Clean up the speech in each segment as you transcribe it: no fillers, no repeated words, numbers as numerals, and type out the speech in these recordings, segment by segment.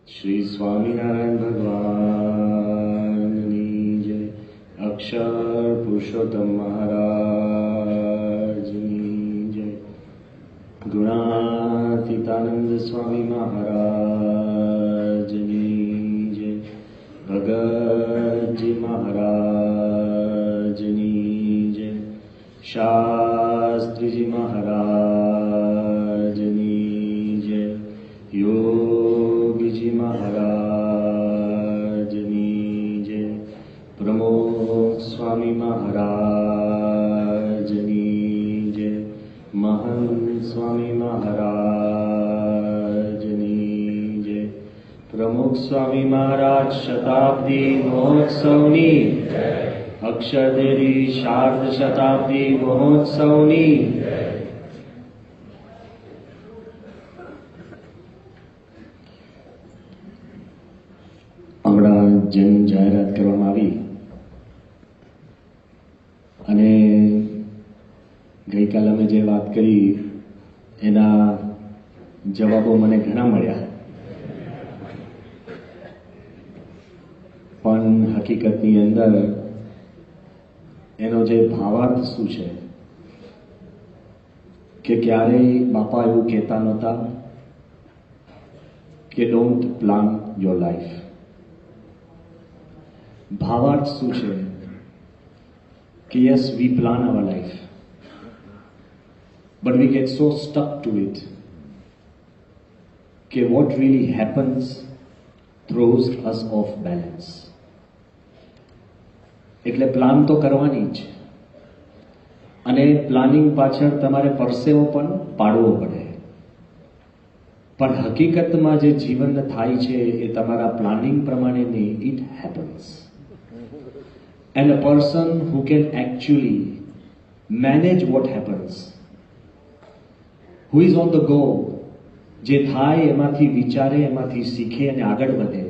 श्री स्वामीनारायण भगवान की जय। अक्षर पुरुषोत्तम महाराज की जय। गुणातीतानंद स्वामी महाराज की जय। भगत जी महाराज की जय। शास्त्री जी महाराज की जय। योगी जी महाराज की जय। प्रमोद स्वामी महाराज की जय। महंत स्वामी महाराज की जय। प्रमुख स्वामी महाराज शताब्दी महोत्सवनी अक्षरदेवी शारद शताब्दी महोत्सवनी હમણાં જેની જાહેરાત કરવામાં આવી અને ગઈકાલે અમે જે વાત કરી એના જવાબો મને ઘણા મળ્યા, પણ હકીકતની અંદર એનો જે ભાવાર્થ શું છે કે ક્યારેય બાપા એવું કહેતા નહોતા કે ડોન્ટ પ્લાન યોર લાઈફ. भावार्थ શું છે કે yes, we plan our life, but we get so stuck to it કે what really happens throws us off balance. એટલે પ્લાન તો કરવાની જ, અને પ્લાનિંગ પાછળ તમારે પરસેવો પણ પાડવો પડે, પણ હકીકતમાં જે જીવન થાય છે એ તમારા પ્લાનિંગ પ્રમાણે નહીં. It happens. And a person who can actually manage what happens, who is on the go, જે થાય એમાંથી વિચારે, એમાંથી શીખે અને આગળ વધે,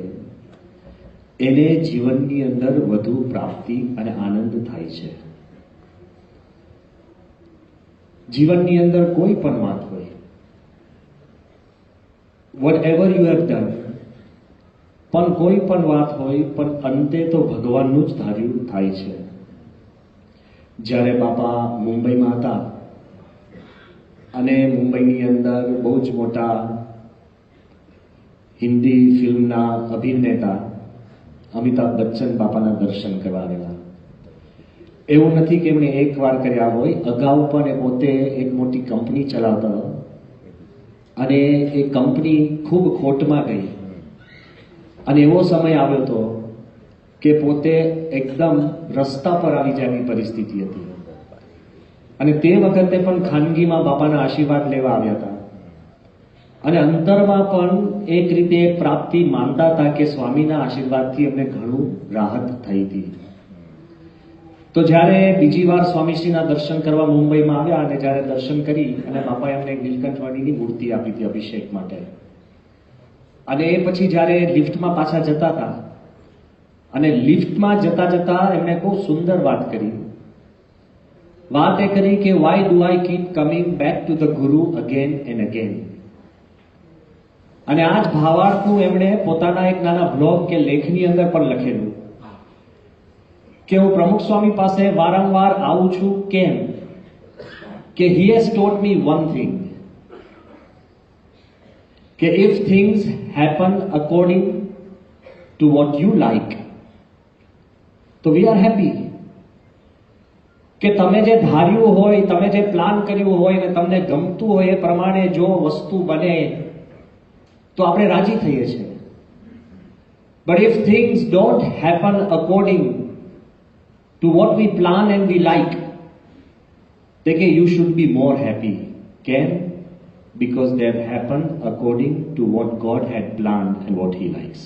એને જીવનની અંદર વધુ પ્રાપ્તિ અને આનંદ થાય છે. જીવનની અંદર કોઈ પણ વાત હોય, whatever you have done, પણ કોઈ પણ વાત હોય, પણ અંતે તો ભગવાનનું જ ધાર્યું થાય છે. જ્યારે બાપા મુંબઈમાં હતા અને મુંબઈની અંદર બહુ જ મોટા હિન્દી ફિલ્મના અભિનેતા અમિતાભ બચ્ચન બાપાના દર્શન કરવા આવેલા. એવું નથી કે એમણે એકવાર કર્યા હોય, અગાઉ પણ એ પોતે એક મોટી કંપની ચલાવતા અને એ કંપની ખૂબ ખોટમાં ગઈ અને એવો સમય આવ્યો હતો કે પોતે એકદમ રસ્તા પર આવી જવાની પરિસ્થિતિ હતી, અને તે વખતે પણ ખાનગીમાં બાપાના આશીર્વાદ લેવા આવ્યા હતા, અને અંતરમાં પણ એક રીતે પ્રાપ્તિ માનતા હતા કે સ્વામીના આશીર્વાદથી એમને ઘણું રાહત થઈ હતી. તો જ્યારે બીજી વાર સ્વામીશ્રીના દર્શન કરવા મુંબઈમાં આવ્યા અને જ્યારે દર્શન કરી અને બાપાએ એમને નીલકંઠવાણીની મૂર્તિ આપી હતી અભિષેક માટે, અને એ પછી જ્યારે લિફ્ટમાં પાછા જતા હતા અને લિફ્ટમાં જતા જતા એમણે બહુ સુંદર વાત કરી. વાત એ કરી કે why do I keep coming back to the ગુરુ અગેન એન્ડ અગેન. અને આ જ ભાવાર્થનું એમણે પોતાના એક નાના બ્લોગ કે લેખની અંદર પણ લખેલું કે હું પ્રમુખ સ્વામી પાસે વારંવાર આવું છું. કેમ? કે he has told me one thing, કે if things happen according to what you like, તો we are happy. કે તમે જે ધાર્યું હોય, તમે જે પ્લાન કર્યું હોય ને તમને ગમતું હોય એ પ્રમાણે જો વસ્તુ બને તો આપણે રાજી થઈએ છીએ. But if things don't happen according to what we plan and we like, then you should be more happy. કેમ? Because they have happened according to what God had planned and what He likes.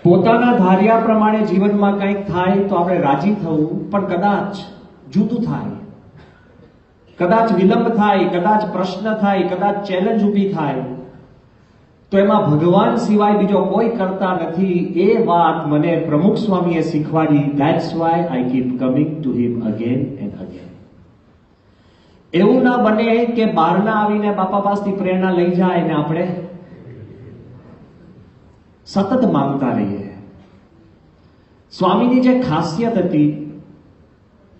પોતાના ધાર્યા પ્રમાણે જીવનમાં કંઈક થાય તો આપણે રાજી થવું, પણ કદાચ જુદું થાય, કદાચ વિલંબ થાય, કદાચ પ્રશ્ન થાય, કદાચ ચેલેન્જ ઊભી થાય, તો એમાં ભગવાન સિવાય બીજો કોઈ કરતા નથી. એ વાત મને પ્રમુખ સ્વામીએ શીખવાડી. That's why I keep coming to him again and again. એવું ના બને કે બહારના આવીને બાપા પાસેથી પ્રેરણા લઈ જાય ને આપણે સતત માંગતા રહીએ. સ્વામીની જે ખાસિયત હતી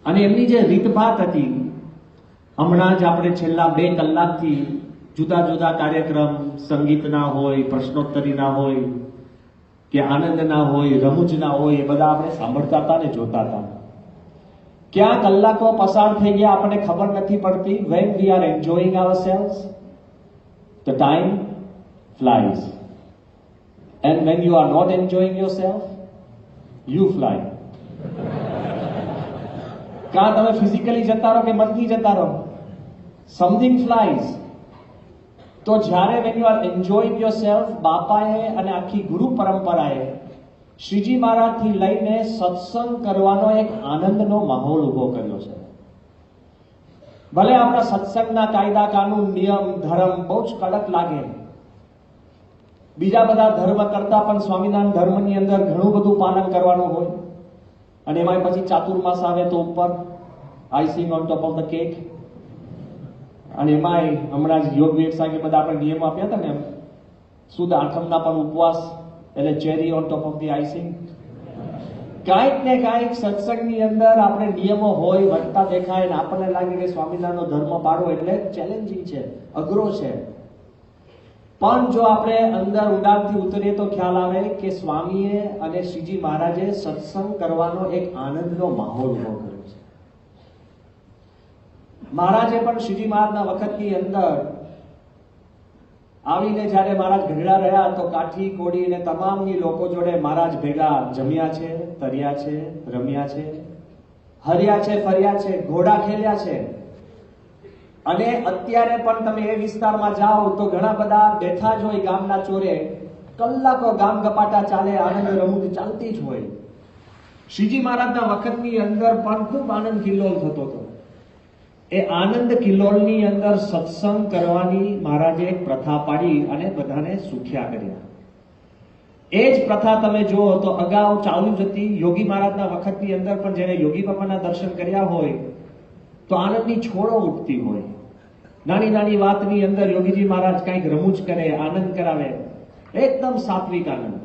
અને એમની જે રીતભાત હતી, હમણાં જ આપણે છેલ્લા 2 કલાકથી જુદા જુદા કાર્યક્રમ, સંગીતના હોય, પ્રશ્નોત્તરીના હોય કે આનંદના હોય, રમૂજના હોય, એ બધા આપણે સાંભળતા હતા ને જોતા હતા. ક્યાં કલાકો પસાર થઈ ગયા આપણને ખબર નથી પડતી. when we are enjoying ourselves, the time flies, and when you are not enjoying yourself, you fly. કાં તમે ફિઝિકલી જતા રહો કે મનથી જતા રહો, something flies. તો જ્યારે when you are enjoying yourself, બાપાએ અને આખી ગુરુ પરંપરાએ શ્રીજી મહારાજથી લઈને સત્સંગ કરવાનો એક આનંદનો માહોલ ઉભો કર્યો છે. ભલે આપણા સત્સંગના કાયદા, કાનૂન, નિયમ, ધર્મ બહુ જ કડક લાગે, બીજા બધા ધર્મ કરતા પણ સ્વામિનારાયણ ધર્મની અંદર ઘણું બધું પાલન કરવાનું હોય, અને એમાં પછી ચાતુર્માસ આવે તો ઉપર icing on top of the cake. અને એમાંય હમણાં જ યોગ વિવેક સાંગે બધા આપણે નિયમો આપ્યા હતા ને, સુદ આઠમના પણ ઉપવાસ, એટલે cherry on top of the icing. કાંઈક ને કાંઈક સત્સંગની અંદર આપણે નિયમો હોય વધતા દેખાય, ને આપણને લાગે કે સ્વામિનારાયણનો ધર્મ પાડવો એટલે ચેલેન્જિંગ છે, અઘરો છે. પણ જો આપણે અંદર ઊંડાણથી ઉતરીએ તો ખ્યાલ આવે કે સ્વામીએ અને શ્રીજી મહારાજે સત્સંગ કરવાનો એક આનંદનો માહોલ ઉભો કર્યો છે. મહારાજે પણ શ્રીજી મહારાજના વખતની અંદર આવીને જ્યારે મહારાજ ગઢડા રહ્યા તો કાઠી, કોડી અને તમામની લોકો જોડે મહારાજ ભેગા જમ્યા છે, તર્યા છે, રમ્યા છે, હર્યા છે, ફર્યા છે, ઘોડા ખેલ્યા છે. અને અત્યારે પણ તમે એ વિસ્તારમાં જાઓ તો ઘણા બધા બેઠા જ હોય ગામના ચોરે, કલાકો ગામ ગપાટા ચાલે, આનંદ રમૂજ ચાલતી જ હોય. શ્રીજી મહારાજના વખતની અંદર પણ ખૂબ આનંદ કિલ્લોલ થતો હતો. એ આનંદ કિલ્લોલની અંદર સત્સંગ કરવાની મહારાજે એક પ્રથા પાડી અને બધાને સુખ્યા કર્યા. એ જ પ્રથા તમે જુઓ તો અગાઉ ચાલુ જ હતી. યોગી મહારાજના વખતની અંદર પણ જેને યોગી બાપાના દર્શન કર્યા હોય તો આનંદની છોડો ઉઠતી હોય. નાની નાની વાતની અંદર યોગીજી મહારાજ કંઈક રમૂજ કરે, આનંદ કરાવે, એકદમ સાત્વિક આનંદ.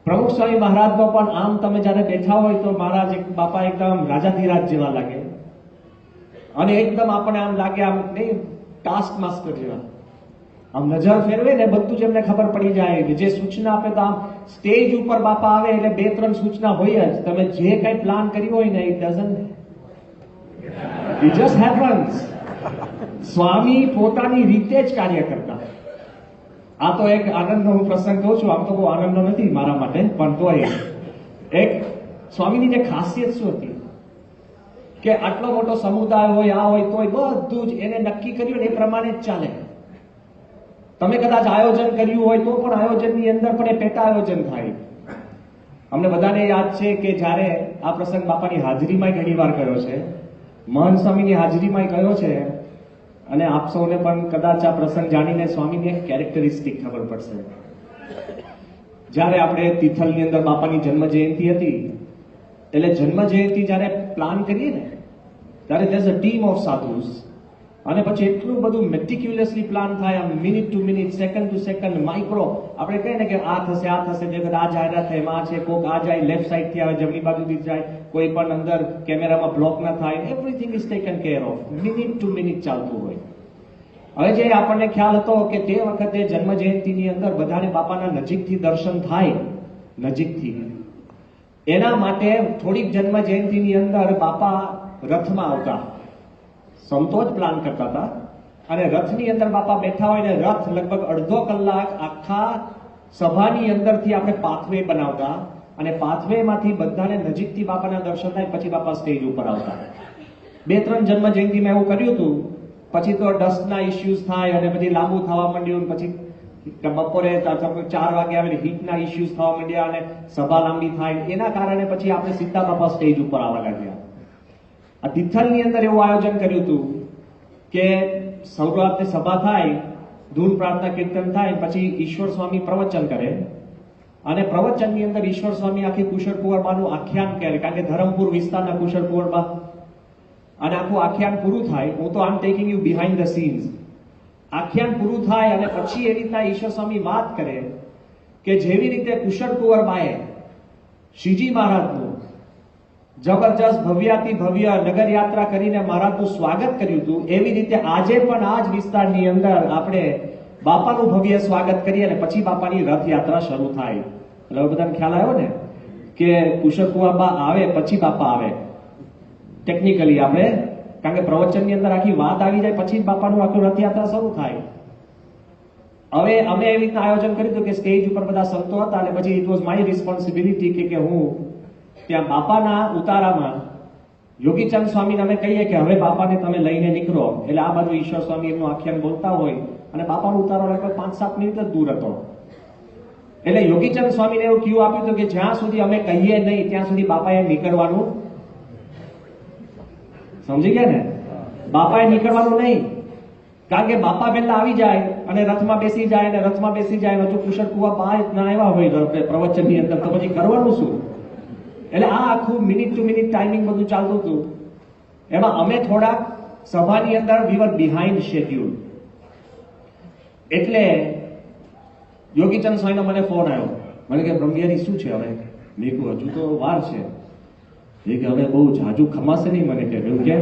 પ્રમુખ સ્વામી મહારાજમાં પણ આમ તમે જયારે બેઠા હોય તો મહારાજ બાપા એકદમ રાજાધિરાજ જેવા લાગે, અને એકદમ આપણને આમ લાગે આમ નહીં ટાસ્ક માસ્ટર જેવા. આમ નજર ફેરવે ને બધું જ એમને ખબર પડી જાય કે જે સૂચના આપે તો આમ સ્ટેજ ઉપર બાપા આવે એટલે 2-3 સૂચના હોય જ. તમે જે કઈ પ્લાન કર્યું હોય ને it doesn't, it just happens. Swami પોતાની રીતે જ કાર્ય કરતા. આ તો એક આનંદનો હું પ્રસંગ કહું છું, આમ તો બહુ આનંદનો નથી મારા માટે, પણ તોય એક સ્વામીની જે ખાસિયત શું હતી કે આટલો મોટો સમુદાય હોય, આ હોય, તોય બધું જ એને નક્કી કર્યું ને એ પ્રમાણે જ ચાલે. તમે કદાચ આયોજન કર્યું હોય તો પણ આયોજનની અંદર પણ એ પેટા આયોજન થાય. અમને બધાને યાદ છે કે જ્યારે આ પ્રસંગ બાપાની હાજરીમાં ઘણી વાર કર્યો છે, મહંત સ્વામીની હાજરીમાં કહ્યો છે, અને આપ સૌને પણ કદાચ આ પ્રસંગ જાણીને સ્વામીની એક કેરેક્ટરિસ્ટિક ખબર પડશે. જ્યારે આપણે તિથલની અંદર બાપાની જન્મ જયંતિ હતી, એટલે જન્મ જયંતિ જ્યારે પ્લાન કરીએ ને ત્યારે there's a team of sadhus, અને પછી એટલું બધું મેટિક્યુલસલી પ્લાન થાય, આમ minute to minute, second to second, micro. આપણે કહીએ ને કે આ થશે, આ થશે, જે આ જાહેરાત એમાં છે, કોક આ જાય લેફ્ટ સાઈડ થી આવે, જમણી બાજુથી જાય, કોઈ પણ અંદર કેમેરામાં બ્લોક ના થાય, everything is taken care of. Minute to minute ચાલતું હોય. હવે જે આપણને ખ્યાલ હતો કે તે વખતે જન્મ જયંતિની અંદર બધાને બાપાના નજીકથી દર્શન થાય, નજીકથી, એના માટે થોડીક જન્મ જયંતિની અંદર બાપા રથમાં આવતા. સંતો જ પ્લાન કરતા હતા, અને રથની અંદર બાપા બેઠા હોય ને રથ લગભગ અડધો કલાક આખા સભાની અંદરથી આપણે પાથવે બનાવતા, અને પાથવે માંથી બધાને નજીકથી બાપાના દર્શન થાય, પછી બાપા સ્ટેજ ઉપર આવતા. 2-3 જન્મ જયંતિમાં એવું કર્યું હતું. પછી તો ડસ્ટના ઇસ્યુઝ થાય અને પછી લાંબુ થવા માંડ્યું, પછી બપોરે 4 વાગે આવે હીટના ઇસ્યુઝ થવા માંડ્યા અને સભા લાંબી થાય. એના કારણે પછી આપણે સીધા બાપા સ્ટેજ ઉપર આવવા લાગ્યા. આ તિથલની અંદર એવું આયોજન કર્યું હતું કે શરૂઆતની સભા થાય, ધૂન પ્રાર્થના કીર્તન થાય, પછી ઈશ્વર સ્વામી પ્રવચન કરે, અને પ્રવચનની અંદર ઈશ્વર સ્વામી આખી કુશળ કુંવરબાનું આખ્યાન કરે, કારણ કે ધરમપુર વિસ્તારના કુશળ કુંવરબા, અને આખું આખ્યાન પૂરું થાય. હું તો આમ taking you behind the scenes. આખ્યાન પૂરું થાય અને પછી એ રીતના ઈશ્વર સ્વામી વાત કરે, કે જેવી રીતે કુશળ કુંવરબાએ શ્રીજી મહારાજનું જબરજસ્ત ભવ્યાતિ ભવ્ય નગર યાત્રા કરીને મહારાજનું સ્વાગત કર્યું હતું, એવી રીતે આજે પણ આ જ વિસ્તારની અંદર આપણે બાપાનું ભવ્ય સ્વાગત કરીએ અને પછી બાપાની રથયાત્રા શરૂ થાય. એટલે બધાને ખ્યાલ આવ્યો ને કે કુશળ કુંવરબા આવે પછી બાપા આવે. ટેકનિકલી આપણે, કારણ કે પ્રવચનની અંદર આખી વાત આવી જાય પછી જ બાપાનું આખું રથયાત્રા શરૂ થાય. હવે અમે એવી રીતના આયોજન કર્યું હતું કે સ્ટેજ ઉપર બધા સંતો હતા અને પછી ઇટ વોઝ માય રિસ્પોન્સિબિલિટી કે હું ત્યાં બાપાના ઉતારામાં યોગીચંદ સ્વામીને અમે કહીએ કે હવે બાપાને તમે લઈને નીકળો, એટલે આ બાજુ ઈશ્વર સ્વામી એમનું આખ્યાન બોલતા હોય અને બાપાનો ઉતારો લગભગ 5-7 મિનિટ જ દૂર હતો. એટલે યોગીચંદ સ્વામીને એવું ક્યુ આપ્યું હતું કે જ્યાં સુધી અમે કહીએ નહીં ત્યાં સુધી બાપાએ નીકળવાનું, સમજી ગયા ને, બાપાએ નીકળવાનું નહીં. કારણ કે બાપા પહેલા આવી જાય અને રથમાં બેસી જાય અને રથમાં બેસી જાય હજુ કુશળ કુંવરબા ના આવ્યા હોય પ્રવચનની અંદર, તો પછી કરવાનું શું? એટલે આ આખું મિનિટ ટુ મિનિટ ટાઈમિંગ બધું ચાલતું હતું. એમાં અમે થોડાક સભાની અંદર વી વર બિહાઇન્ડ શેડ્યુલ. એટલે યોગીચંદ સ્વામીનો મને ફોન આવ્યો, મને કે બ્રહ્મવિહારી શું છે હવે? મેં કહ્યું હજુ તો વાર છે. એ કે હવે બહુ જાજુ ખમાશે નહીં મને, કે એવું કેમ?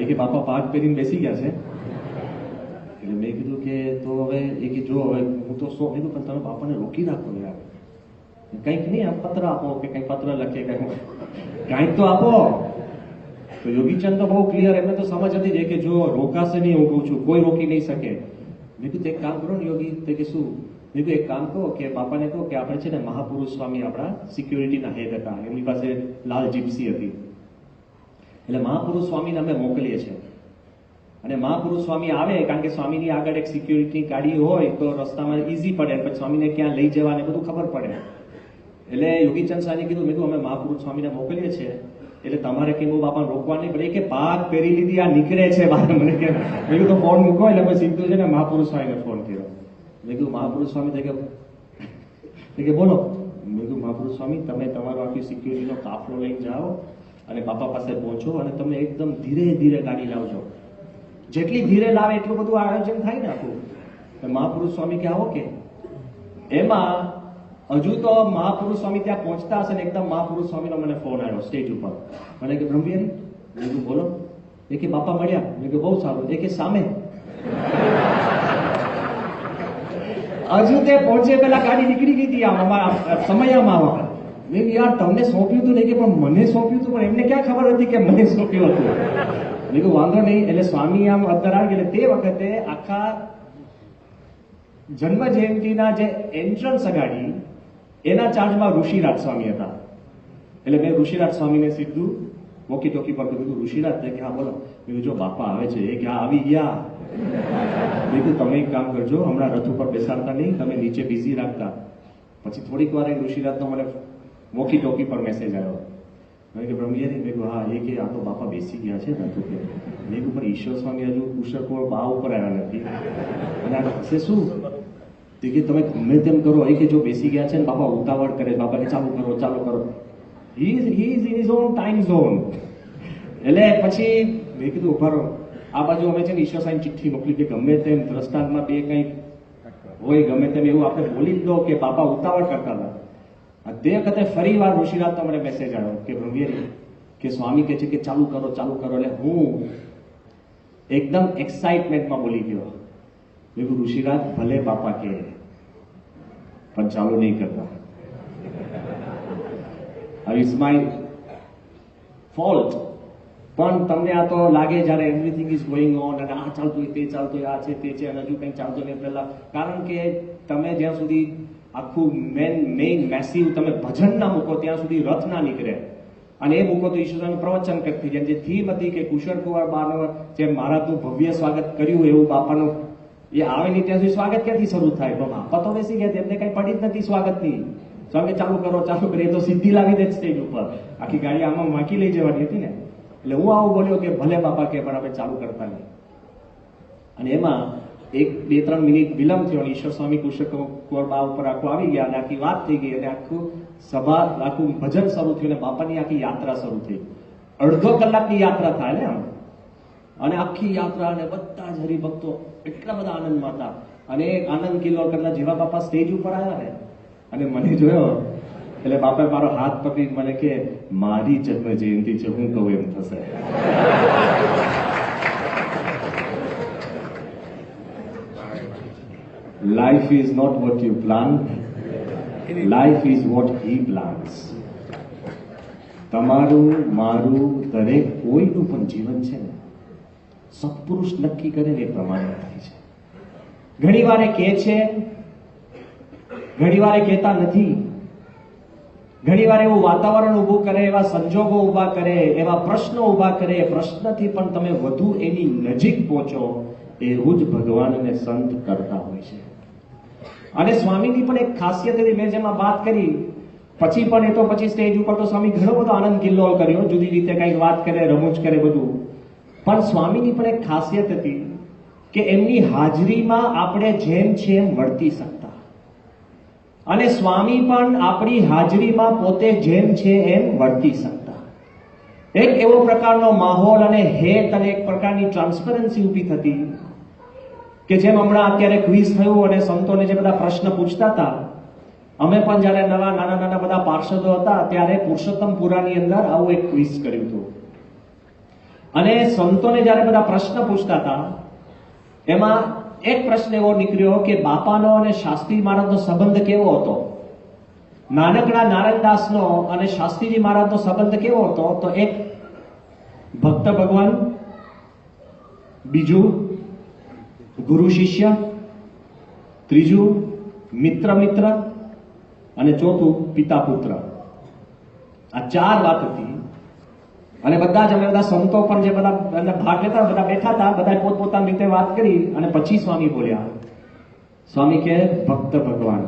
એ કે બાપા પાક પહેરીને બેસી ગયા છે. એટલે મેં કીધું કે તો હવે એ કે જો હવે હું તો શું કીધું, પણ તમે બાપાને રોકી રાખો યાર, કંઈક નહીં આમ પત્ર આપો કે કંઈક પત્ર લખે કંઈક તો આપો. તો યોગીચંદ તો બહુ ક્લિયર, એમને તો સમજ હતી કે જો રોકાશે નહીં, હું કહું છું કોઈ રોકી નહીં શકે. મેં કીધું એક કામ કરો ને યોગી, તો કે શું? મેં કીધું એક કામ કહો કે બાપાને કહો કે આપણે છે ને મહાપુરુષ સ્વામી આપણા સિક્યુરિટીના હેડ હતા, એમની પાસે લાલ જીપ્સી હતી, એટલે મહાપુરુષ સ્વામીને અમે મોકલીએ છીએ. અને મહાપુરુષ સ્વામી આવે, કારણ કે સ્વામીની આગળ એક સિક્યુરિટી ગાડી હોય તો રસ્તામાં ઇઝી પડે, પછી સ્વામીને ક્યાં લઈ જવાને બધું ખબર પડે. એટલે યોગીચંદ સ્વામીએ કીધું, મેં કીધું અમે મહાપુરુષ સ્વામીને મોકલીએ છીએ, એટલે તમારે કે બહુ બાપાને રોકવા નહીં પડે. કે પાક પહેરી લીધી આ નીકળે છે બહાર. મને કે મેં કીધું ફોન મૂકો, એટલે પછી સીધું છે ને મહાપુરુષ સ્વામીને ફોન કર્યો. મેં કીધું મહાપુરુષ સ્વામી કે બોલો. મેં કીધું મહાપુરુષ સ્વામી તમે તમારો આખી સિક્યુરિટીનો કાફલો લઈને જાઓ અને બાપા પાસે પહોંચો અને તમે એકદમ ધીરે ધીરે ગાડી લાવજો. જેટલી ધીરે લાવે એટલું બધું આયોજન થાય ને આખું. મહાપુરુષ સ્વામી કે આવો કે એમાં હજુ તો મહાપુરુષ સ્વામી ત્યાં પહોંચતા હશે ને એકદમ મહાપુરુષ સ્વામીનો મને ફોન આવ્યો સ્ટેજ ઉપર. મને કે બ્રહ્મવિહારી, મેં કીધું બોલો. એ કે બાપા મળ્યા. મેં કે બહુ સારું. એ કે સામે. હજુ તે પહોંચે પેલા ગાડી નીકળી ગઈ હતી આમ અમારા સમયમાં આવવા. મેં યાર તમને સોંપ્યું હતું નહીં કે પણ મને સોંપ્યું હતું, પણ એમને ક્યાં ખબર હતી કે મને સોંપ્યું હતું. મેં કીધું વાંધો નહીં. એટલે સ્વામી આમ અંદર આવી ગયા. તે વખતે આખા જન્મ જયંતિના જે એન્ટ્રન્સ ગાડી એના ચાર્જમાં ઋષિરાજ સ્વામી હતા. એટલે મેં ઋષિરાજ સ્વામીને સીધું વોકી ટોકી પર કીધું, ઋષિરાજ કે હા બોલો. મેં કીધું જો બાપા આવે છે. એ કે હા આવી ગયા. મેં કીધું તમે એક કામ કરજો, હમણાં રથ ઉપર બેસાડતા નહીં, તમે નીચે બિઝી રાખતા. પછી થોડીક વાર ઋષિરાજનો મને વોકી ટોકી પર મેસેજ આવ્યો. મેં કે બ્રહ્મવિહારી, મેં કહ્યું હા. એ કે આ તો બાપા બેસી ગયા છે રથ ઉપર. મેં ઉપર ઈશ્વર સ્વામી હજુ કુશળ કુંવરબા ઉપર આવ્યા નથી અને આ હશે શું? તો કે તમે ગમે તેમ કરો. એ કે જો બેસી ગયા છે ને બાપા ઉતાવળ કરે, બાપાને ચાલુ કરો ચાલુ કરો. He is in his own time zone. એટલે પછી મેં કીધું ઉભા રહો. આ બાજુ અમે છે ને ઈશ્વર સાહેબ ચિઠ્ઠી મોકલી કે ગમે તેમ દ્રષ્ટાંતમાં બે કંઈક હોય ગમે તેમ એવું આપણે બોલી જ દો કે બાપા ઉતાવળ કરતા હતા. તે વખતે ફરી વાર ઋષિરાજનો મને મેસેજ આવ્યો કે બ્રહ્મવિહારી કે સ્વામી કહે છે કે ચાલુ કરો ચાલુ કરો. એટલે હું એકદમ એક્સાઇટમેન્ટમાં બોલી ગયો. મેં કીધું ઋષિરાજ ભલે બાપા કે પણ ચાલુ નહીં કરતા. It's my fault. પણ તમને આ તો લાગે જ્યારે એવરીથિંગ ઇઝ ગોઈંગ ઓન અને આ ચાલતું હોય તે ચાલતું હોય, આ છે તે છે અને હજુ કંઈ ચાલતું નહીં પહેલા. કારણ કે તમે જ્યાં સુધી આખું મેઇન મેસિવ તમે ભજન ના મૂકો ત્યાં સુધી રથ ના નીકળે. અને એ મૂકો તો ઈશ્વરનું પ્રવચન કરતી જાય. જે થીમ હતી કે કુશળ કુંવરબાનો જે મહારાજનું ભવ્ય સ્વાગત કર્યું એવું બાપાનું એ આવે નહીં ત્યાં સુધી સ્વાગત ક્યાંથી શરૂ થાય? તો બાપા તો બેસી ગયા, તેમને કઈ પડી જ નથી સ્વાગતની. સ્વાગત ચાલુ કરો ચાલુ કરીએ તો સીધી લાવી દે સ્ટેજ ઉપર. આખી ગાડી આમાં વાંકી લઈ જવાની હતી ને. એટલે હું આવું બોલ્યો કે ભલે બાપા કે પણ આપણે ચાલુ કરતા નહીં. અને એમાં 1-2-3 મિનિટ વિલંબ થયો અને ઈશ્વર સ્વામી કુશળ કુંવરબા ઉપર આખું આવી ગયા અને આખી વાત થઈ ગઈ અને આખું સભા આખું ભજન શરૂ થયું અને બાપાની આખી યાત્રા શરૂ થઈ. 1.5 કલાકની યાત્રા થાય ને આમ. અને આખી યાત્રા અને બધા જ હરિભક્તો એટલા બધા આનંદમાં હતા. અને આનંદ કિલોકરના જેવા બાપા સ્ટેજ ઉપર આવ્યા ને અને મને જોયો એટલે બાપાએ મારો હાથ પકડી મને કે મારી જન્મ જયંતિ છે, હું કહું એમ થશે. Life is not what you plan, life is what he plans. તમારું મારું દરેક કોઈનું પણ જીવન છે ને સત્પુરુષ નક્કી કરે ને એ પ્રમાણે થાય છે. ઘણીવાર એ કહે છે, ઘણીવાર એ કહેતા નથી. ઘણીવાર એવું વાતાવરણ ઊભું કરે, એવા સંજોગો ઊભા કરે, એવા પ્રશ્નો ઊભા કરે, પ્રશ્નથી પણ તમે વધુ એની નજીક પહોંચો, એવું જ ભગવાન અને સંત કરતા હોય છે. અને સ્વામીની પણ એક ખાસિયત હતી, મેં જેમાં વાત કરી પછી પણ એ તો પછી સ્ટેજ ઉપર તો સ્વામી ઘણો બધો આનંદ કિલ્લોલ કર્યો, જુદી રીતે કંઈક વાત કરે, રમૂજ કરે બધું. પણ સ્વામીની પણ એક ખાસિયત હતી કે એમની હાજરીમાં આપણે જેમ છે એમ વર્તી શકતા, અને સ્વામી પણ આપણી હાજરીમાં પોતે જેમ છે એમ વર્તી શકતા. એક એવો પ્રકારનો માહોલ અને હેત અને એક પ્રકારની ટ્રાન્સપરન્સી ઊભી થતી કે જેમ હમણાં અત્યારે ક્વિઝ થયું અને સંતોને જે બધા પ્રશ્ન પૂછતા હતા, અમે પણ જયારે નાના નાના બધા પાર્ષદો હતા ત્યારે પુરુષોત્તમપુરાની અંદર આવું એક ક્વિઝ કર્યું હતું. અને સંતોને જયારે બધા પ્રશ્ન પૂછતા હતા એમાં એક પ્રશ્ન એવો નીકળ્યો કે બાપાનો અને શાસ્ત્રી મહારાજનો સંબંધ કેવો હતો. નાનકડા નારાયણદાસનો અને શાસ્ત્રીજી મહારાજનો સંબંધ કેવો હતો? તો એક ભક્ત ભગવાન, બીજું ગુરુ શિષ્ય, ત્રીજું મિત્ર મિત્ર અને ચોથું પિતા પુત્ર. આ 4 વાત હતી. અને બધા જ અમે બધા સંતો પણ જે બધા ભાગ લેતા બધા બેઠા હતા, બધા પોતપોતાની રીતે વાત કરી અને પછી સ્વામી બોલ્યા. સ્વામી કે ભક્ત ભગવાન.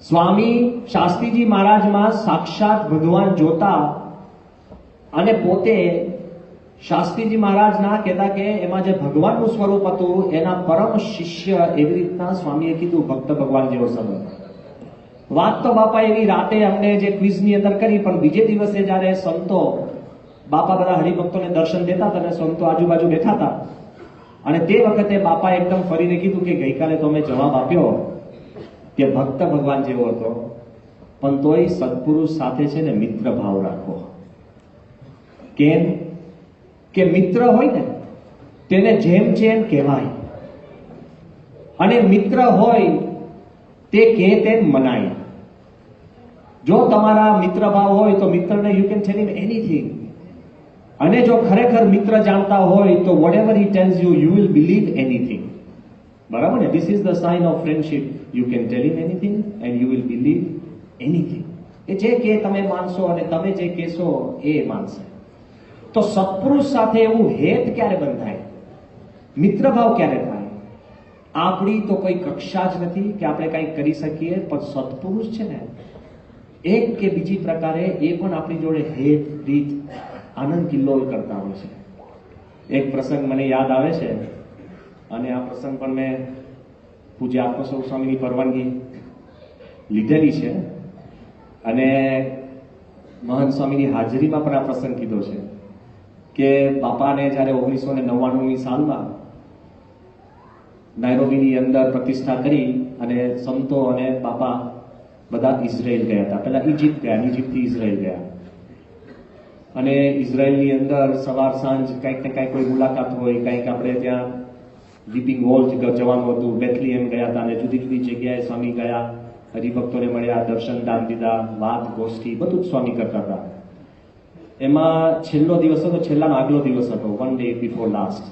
સ્વામી શાસ્ત્રીજી મહારાજમાં સાક્ષાત ભગવાન જોતા અને પોતે શાસ્ત્રીજી મહારાજ ના કહેતા કે એમાં જે ભગવાનનું સ્વરૂપ હતું એના પરમ શિષ્ય, એવી રીતના સ્વામીએ કીધું ભક્ત ભગવાન જેવો સંબંધ. વાત તો બાપા એવી રાતે અમને જે ક્વિઝની અંદર કરી, પણ બીજે દિવસે જયારે સંતો બાપા બધા હરિભક્તોને દર્શન દેતા હતા અને સંતો આજુબાજુ બેઠા હતા, અને તે વખતે બાપા એકદમ ફરીને કીધું કે ગઈકાલે તો મેં જવાબ આપ્યો કે ભક્ત ભગવાન જેવો હતો, પણ તોય સત્પુરુષ સાથે છે ને મિત્ર ભાવ રાખો. કેમ કે મિત્ર હોય ને તેને જેમ છે એમ કહેવાય, અને મિત્ર હોય તે કહે તેમ મનાય. જો તમારા મિત્ર ભાવ હોય તો મિત્રને you can tail him anything, અને જો ખરેખર મિત્ર જાણતા હોય તો whatever he tells you, you will believe anything. બરાબર ને? This is the sign of friendship. You can tell him anything and you will believe anything. એ જે કે તમે માનશો અને તમે જે કહેશો એ માનશે. તો સત્પુરુષ સાથે એવું હેત ક્યારે બંધાય, મિત્ર ભાવ ક્યારે થાય? આપણી તો કોઈ કક્ષા જ નથી કે આપણે કંઈક કરી શકીએ, પણ સત્પુરુષ છે ને એક કે બીજી પ્રકારે એ પણ આપણી જોડે હેત પ્રીત આનંદ કિલ્લોલ કરતા હોય છે. એક પ્રસંગ મને યાદ આવે છે, અને આ પ્રસંગ પણ મેં પૂજ્ય આત્મસ્વરૂપ સ્વામીની પરવાનગી લીધેલી છે, અને મહંત સ્વામીની હાજરીમાં પણ આ પ્રસંગ કીધો છે કે બાપાને જ્યારે 1999ની સાલમાં નાયરોબીની અંદર પ્રતિષ્ઠા કરી અને સંતો અને બાપા બધા ઇઝરાયલ ગયા હતા. પહેલા ઇજિપ્ત ગયા, ઇજિપ્તથી ઇઝરાયલ ગયા, અને ઇઝરાયલની અંદર સવાર સાંજ કંઈક ને કંઈક કોઈ મુલાકાત હોય, કંઈક આપણે ત્યાં વીપિંગ વોલ જવાનું હતું, બેથલીએમ ગયા હતા, અને જુદી જુદી જગ્યાએ સ્વામી ગયા, હરિભક્તોને મળ્યા, દર્શન દાન દીધા, વાત ગોષ્ઠી બધું જ સ્વામી કરતા હતા. એમાં છેલ્લો દિવસ હતો, છેલ્લાનો આગલો દિવસ હતો, 1 day before last.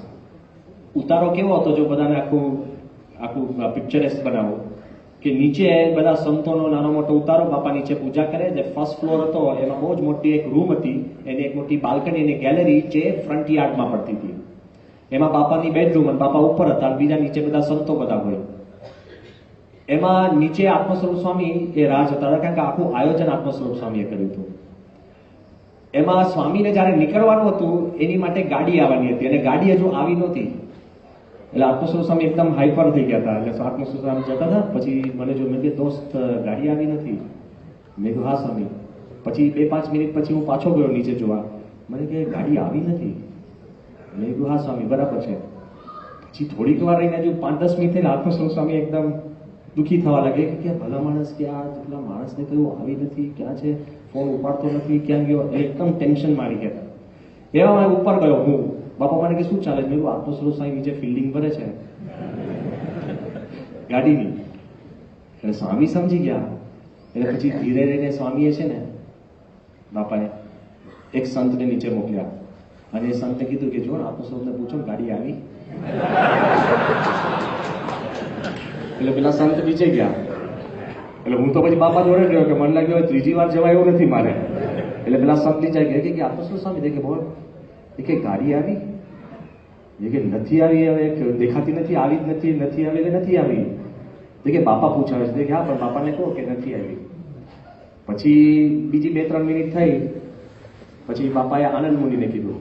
ઉતારો કેવો હતો, જો બધાને આખું પિક્ચરેસ્ક બનાવો કે નીચે બધા સંતોનો નાનો મોટો ઉતારો, બાપા નીચે પૂજા કરે. જે ફર્સ્ટ ફ્લોર હતો એમાં બહુ જ મોટી એક રૂમ હતી, એની એક મોટી બાલ્કની અને ગેલેરી જે ફ્રન્ટ યાર્ડમાં પડતી હતી. એમાં બાપાની બેડરૂમ અને બાપા ઉપર હતા, બીજા નીચે બધા સંતો બધા હોય. એમાં નીચે આત્મસ્વરૂપ સ્વામી એ રાજ હતા, કારણ કે આખું આયોજન આત્મસ્વરૂપ સ્વામીએ કર્યું હતું. એમાં સ્વામીને જયારે નીકળવાનું હતું એની માટે ગાડી આવવાની હતી, અને ગાડી હજુ આવી નહોતી. એટલે આત્મસ્વરૂપ સ્વામી એકદમ હાઈપર થઈ ગયા હતા. એટલે આત્મસ્વરૂપ સ્વામી જતા હતા, પછી મને જો મેં કીધું દોસ્ત ગાડી આવી નથી. મેં કીધું હા સ્વામી. પછી 2-5 મિનિટ પછી હું પાછો ગયો નીચે જોવા, મને કે ગાડી આવી નથી. મેં કીધું હા સ્વામી બરાબર છે. પછી થોડીક વાર રહીને હજુ 5-10 મિનિટ થઈને આત્મસ્વરૂપ સ્વામી એકદમ દુઃખી થવા લાગે કે ભલા માણસ કે આ પેલા માણસને કયું આવી નથી, ક્યાં છે, ફોન ઉપાડતો નથી, ક્યાં ગયો, એકદમ ટેન્શન મારી ગયા. એવા ઉપર ગયો હું. બાપા મને કે શું ચાલે? મેં કીધું આત્મસ્વરૂપ સાંઈ નીચે ફિલ્ડિંગ ભરે છે ગાડીની. એટલે સ્વામી સમજી ગયા. એટલે પછી ધીરે રહીને સ્વામીએ છે ને બાપાએ એક સંતને નીચે મોકલ્યા અને એ સંતને કીધું કે જો આત્મસ્વરૂપને પૂછો ગાડી આવી. એટલે પેલા સંત નીચે ગયા. એટલે હું તો પછી બાપા જોડે ગયો કે મને લાગ્યો ત્રીજી વાર જવાય એવું નથી મારે. એટલે પેલા સંત નીચે ગયા કે આત્મસ્વરૂપ સ્વામી કે બોલ કે ગાડી આવી? એ કે નથી આવી. હવે દેખાતી નથી, આવી જ નથી, નથી આવી એટલે નથી આવી. કે બાપા પૂછાવે છે કે હા પણ બાપાને કહો કે નથી આવી. પછી બીજી 2-3 મિનિટ થઈ પછી બાપાએ આનંદ મુનિને કીધું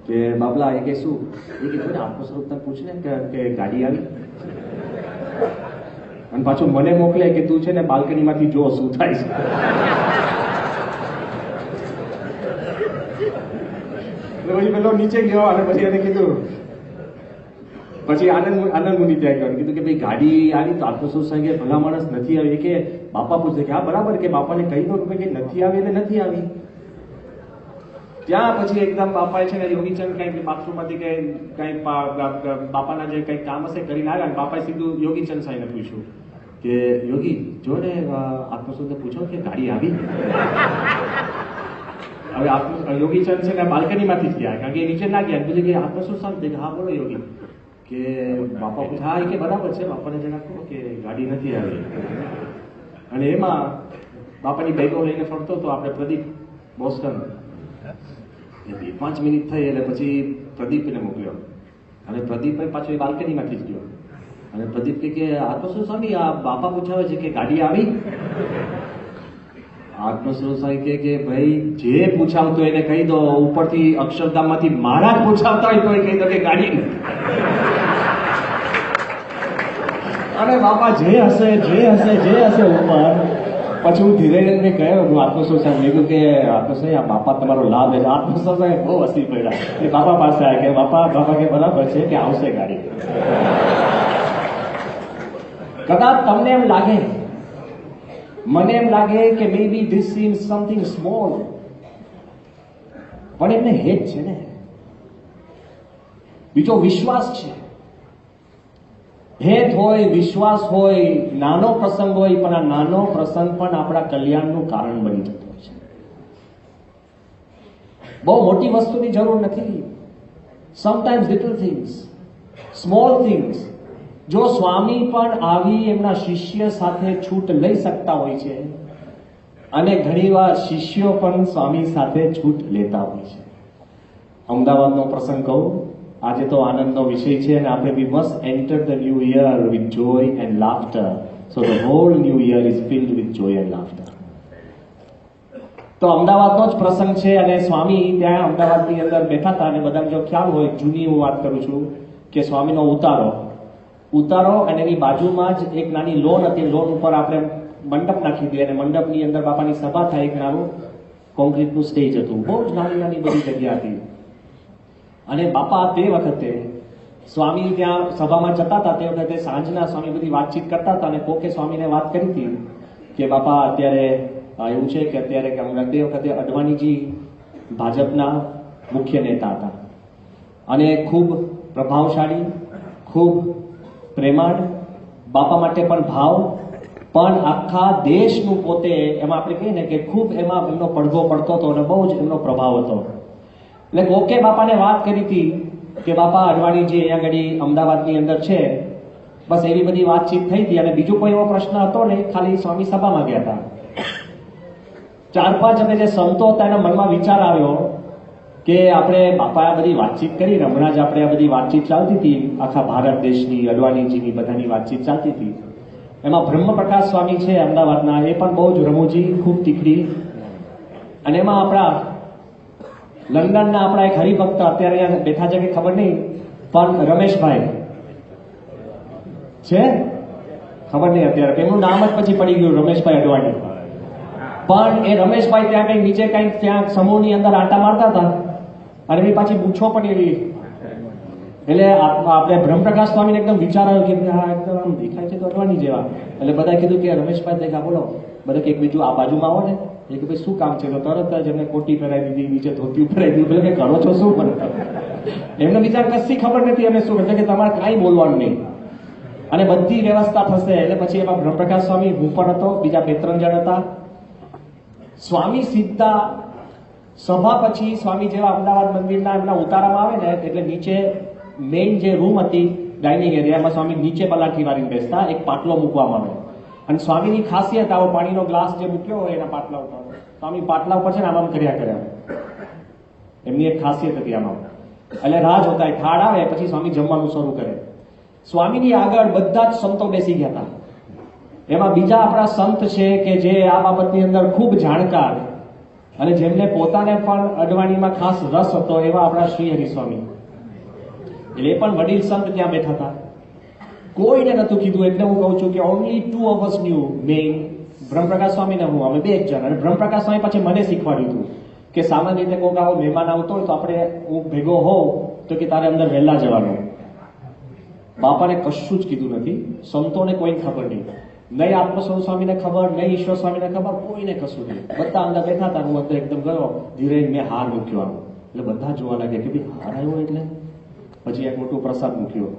કે બાબલા એ કે શું? એ કીધું ને આત્મસ્વરૂપ તને પૂછ ને કે ગાડી આવી. અને પાછું મને મોકલે કે તું છે ને બાલ્કનીમાંથી જો શું થાય છે. પછી પેલો નીચે ગયો અને પછી એને કીધું, પછી આનંદ મુનિ ત્યાં ગયો કીધું કે ભાઈ ગાડી આવી તો આત્મસ્વરૂપ સાંઈ કે ભલા માણસ નથી આવી. કે બાપા પૂછે કે હા બરાબર કે બાપાને કહી દો કે નથી આવી એટલે નથી આવી. ત્યાં પછી એકદમ બાપાએ છે ને યોગીચંદ કઈક બાથરૂમમાંથી કઈ બાપાના જે કઈક કામ હશે કરીને આવ્યા. બાપાએ સીધું યોગીચંદ સાંઈને પૂછ્યું કે યોગી જો ને આત્મસ્વરૂપને પૂછો કે ગાડી આવી. હવે યોગીચંદ છે ને બાલ્કનીમાંથી જ ગયા કારણ કે નીચે ના ગયા. પૂછે કે આત્મસ્વરૂપ સાંઈ હા બોલો યોગી. કે બાપા પૂછે હા કે બરાબર છે બાપાને જરા કહો કે ગાડી નથી આવી. અને એમાં બાપાની બેગો લઈને ફરતો તો આપણે પ્રદીપ બોસ્ટન. 2-5 મિનિટ થઈ એટલે પછી પ્રદીપને મોકલ્યો અને પ્રદીપભાઈ પાછો એ બાલ્કનીમાંથી જ ગયો. અને પ્રદીપ કે આત્મસ્વરૂપ સ્વામી આ બાપા પૂછાવે છે કે ગાડી આવી. આત્મસ્વરૂપ સ્વામી કે ભાઈ જે પૂછાવતો એને કહી દો. ઉપરથી અક્ષરધામમાંથી મારા જ પૂછાવતા હોય તો એ કહી દો કે ગાડી નથી. અને બાપા જે હશે ઉપર પછી હું ધીરે ધીરે કહ્યો હું આત્મસ્વરૂપ સાહેબ લીધું કે આત્મસ્વરૂપ આ બાપા તમારો લાભ લે. આત્મસ્વરૂપ સાહેબ બહુ હસી પડ્યા. એ બાપા પાસે આવ્યા કે બાપા કે બરાબર છે કે આવશે ગાડી. કદાચ તમને એમ લાગે, મને એમ લાગે કે મે બી ધીસ સીમ્સ સમથિંગ સ્મોલ, પણ એમને હેત છે ને, બીજો વિશ્વાસ છે. હેત હોય, વિશ્વાસ હોય, નાનો પ્રસંગ હોય, પણ આ નાનો પ્રસંગ પણ આપણા કલ્યાણનું કારણ બની જતો હોય છે. બહુ મોટી વસ્તુની જરૂર નથી. Sometimes little things, small things. જો સ્વામી પણ આવી એમના શિષ્ય સાથે છૂટ લઈ શકતા હોય છે અને ઘણીવાર શિષ્યો પણ સ્વામી સાથે છૂટ લેતા હોય છે. અમદાવાદનો પ્રસંગ કહું. આજે તો આનંદનો વિષય છે અને આપણે we must enter the new year with joy and laughter. So the whole new year is filled with joy and laughter. તો અમદાવાદનો જ પ્રસંગ છે અને સ્વામી ત્યાં અમદાવાદની અંદર બેઠા હતા અને બધાને જો ખ્યાલ હોય, જૂની હું વાત કરું છું કે સ્વામીનો ઉતારો અને એની બાજુમાં જ એક નાની લોન હતી. લોન ઉપર આપણે મંડપ નાખી દઈએ અને મંડપની અંદર બાપાની સભા થાય. એક નાનું કોન્ક્રીટનું સ્ટેજ હતું. બહુ જ નાની બધી જગ્યા હતી. અને બાપા તે વખતે સ્વામી ત્યાં સભામાં જતા હતા તે વખતે સાંજના સ્વામી બધી વાતચીત કરતા હતા અને કોકે સ્વામીને વાત કરી હતી કે બાપા અત્યારે એવું છે કે અત્યારે કે હમણાં તે વખતે અડવાણીજી ભાજપના મુખ્ય નેતા હતા અને ખૂબ પ્રભાવશાળી, ખૂબ પ્રેમાળ, બાપા માટે પણ ભાવ, પણ આખા દેશનું પોતે એમાં આપણે કહીએ ને કે ખૂબ એમાં એમનો પડઘો પડતો હતો અને બહુ જ એમનો પ્રભાવ હતો. એટલે કોકે બાપાને વાત કરી હતી કે બાપા અડવાણીજી અહીંયા ઘડી અમદાવાદની અંદર છે. બસ એવી બધી વાતચીત થઈ હતી અને બીજો કોઈ એવો પ્રશ્ન હતો ને, ખાલી સ્વામી સભામાં ગયા હતા. 4-5 અમે જે સંતો હતા એના મનમાં વિચાર આવ્યો કે આપણે બાપા આ બધી વાતચીત કરી, હમણાં જ આપણે આ બધી વાતચીત ચાલતી હતી આખા ભારત દેશની, અડવાણીજીની બધાની વાતચીત ચાલતી હતી. એમાં બ્રહ્મપ્રકાશ સ્વામી છે અમદાવાદના, એ પણ બહુ જ રમૂજી, ખૂબ તીખડી. અને એમાં આપણા લંડનના આપણા એક હરિભક્ત અત્યારે અહીંયા બેઠા છે કે ખબર નહીં, પણ રમેશભાઈ છે, ખબર નહીં અત્યારે એમનું નામ જ પછી પડી ગયું, રમેશભાઈ અડવાણી. પણ એ રમેશભાઈ ત્યાં કંઈક નીચે કંઈક ત્યાં સમૂહની અંદર આંટા મારતા હતા અને એની પાછી મૂછો પણ એવી એટલે આપણે બ્રહ્મપ્રકાશ સ્વામીને એકદમ વિચાર આવ્યો કે હા એકદમ આમ દેખાય છે તો અડવાની જેવા. એટલે બધા કીધું કે રમેશભાઈ દેખા બોલો. બધા કે એક બીજું આ બાજુમાં આવો ને એ કે ભાઈ શું કામ છે? તો તરત જ એમને કોટી પહેરાવી દીધી, નીચે ધોતી પહેરાવી દીધું. એટલે કે કરો છો શું? પણ એમને વિચાર કશી ખબર નથી અમે શું એટલે કે તમારે કાંઈ બોલવાનું નહીં અને બધી વ્યવસ્થા થશે. એટલે પછી એમાં બ્રહ્મપ્રકાશ સ્વામી, હું પણ હતો, બીજા 2-3 જણ હતા. સ્વામી સીધા સભા પછી સ્વામી જેવા અમદાવાદ મંદિરના એમના ઉતારામાં આવે ને એટલે નીચે મેઇન જે રૂમ હતી ડાઇનિંગ એરિયામાં સ્વામી નીચે પલાઠી વાળીને બેસતા, એક પાટલો મૂકવામાં આવે અને સ્વામીની ખાસિયત આવો પાણીનો ગ્લાસ જે મૂક્યો હોય એના પાટલા ઉપર સ્વામી પાટલા ઉપર છે ને આમ કર્યા એમની એક ખાસિયત હતી આમાં. એટલે રાહ જોતા થાળ આવે પછી સ્વામી જમવાનું શરૂ કરે. સ્વામીની આગળ બધા જ સંતો બેસી ગયા હતા. એમાં બીજા આપણા સંત છે કે જે આ બાબતની અંદર ખૂબ જાણકાર અને જેમને પોતાને પણ અડવાણીમાં ખાસ રસ હતો એવા આપણા શ્રી હરિસ્વામી. એટલે એ પણ વડીલ સંત ત્યાં બેઠા હતા. કોઈને નતું કીધું. એટલે હું કહું છું કે ઓનલી 2 of us knew, મેઇન બ્રહ્મપ્રકાશ સ્વામી ને હું, અમે 2 જ જણ. અને બ્રહ્મપ્રકાશ સ્વામી પછી મને શીખવાડ્યું હતું કે સામાન્ય રીતે કોઈક આવો મહેમાન આવતો હોય તો આપણે હું ભેગો હોઉં તો કે તારે અંદર વહેલા જવાનું. બાપાને કશું જ કીધું નથી, સંતોને કોઈને ખબર નહીં, નહીં આત્મસ્વરૂપ સ્વામીને ખબર, નહીં ઈશ્વર સ્વામીને ખબર, કોઈને કશું નહીં. બધા અંદર બેઠા હતા. હું અંદર એકદમ ગયો, ધીરે મેં હાર મૂક્યો આમ. એટલે બધા જોવા લાગ્યા કે ભાઈ હાર આવ્યો એટલે. પછી એક મોટું પ્રસાદ મૂક્યો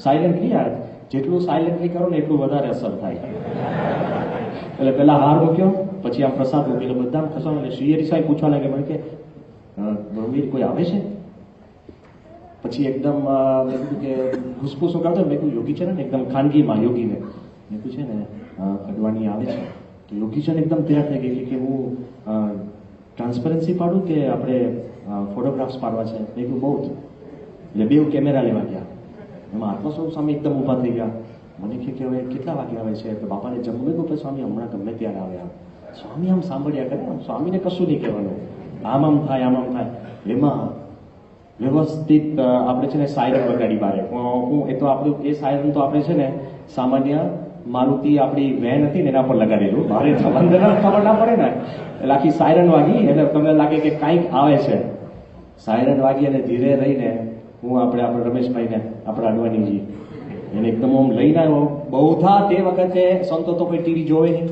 સાયલેન્ટલી. યાર જેટલું સાયલેન્ટલી કરો ને એટલું વધારે અસર થાય. એટલે પેલા હાર મૂક્યો, પછી આમ પ્રસાદ મૂક્યો. એટલે બધા ખસો. એટલે શ્રી હરિ સાહેબ પૂછવા લાગે મને કે ગંભીર કોઈ આવે છે? પછી એકદમ મેં કીધું કે ઘૂસપૂસ કરતો. મેં કીધું યોગી છે ને એકદમ ખાનગીમાં યોગીને મેં કીધું છે ને અડવાણી આવે છે. તો યોગી છે ને એકદમ તૈયાર થઈ ગઈ કે હું ટ્રાન્સપરન્સી પાડું કે આપણે ફોટોગ્રાફ્સ પાડવા છે? મેં કીધું બહુ જ. એટલે 2 કેમેરા લેવા ગયા. એમાં આત્મસ્વરૂપ સ્વામી એકદમ ઊભા થઈ ગયા. મને કે હવે કેટલા વાગે આવે છે? તો બાપાને જમવું તો સ્વામી હમણાં ગમે ત્યારે આવ્યા. સ્વામી આમ સાંભળ્યા કરે, સ્વામીને કશું નહીં કહેવાનું, આમ આમ થાય આમ આમ થાય. એમાં વ્યવસ્થિત આપણે છે ને સાયરન વગાડી બારે. એ તો આપણું એ સાયરન તો આપણે છે ને સામાન્ય મારુતિ આપણી વેન હતી ને એના પર લગાડેલું. મારે અંદર ખબર ના પડે ને એટલે આખી સાયરન વાગી. એટલે તમને લાગે કે કાંઈક આવે છે. સાયરન વાગી અને ધીરે રહીને હું આપણે રમેશભાઈને આપણા અડવાણીજી એને એકદમ આમ લઈને આવ્યો. બહુધા તે વખતે સંતો તો કોઈ ટીવી જોવે નહીં,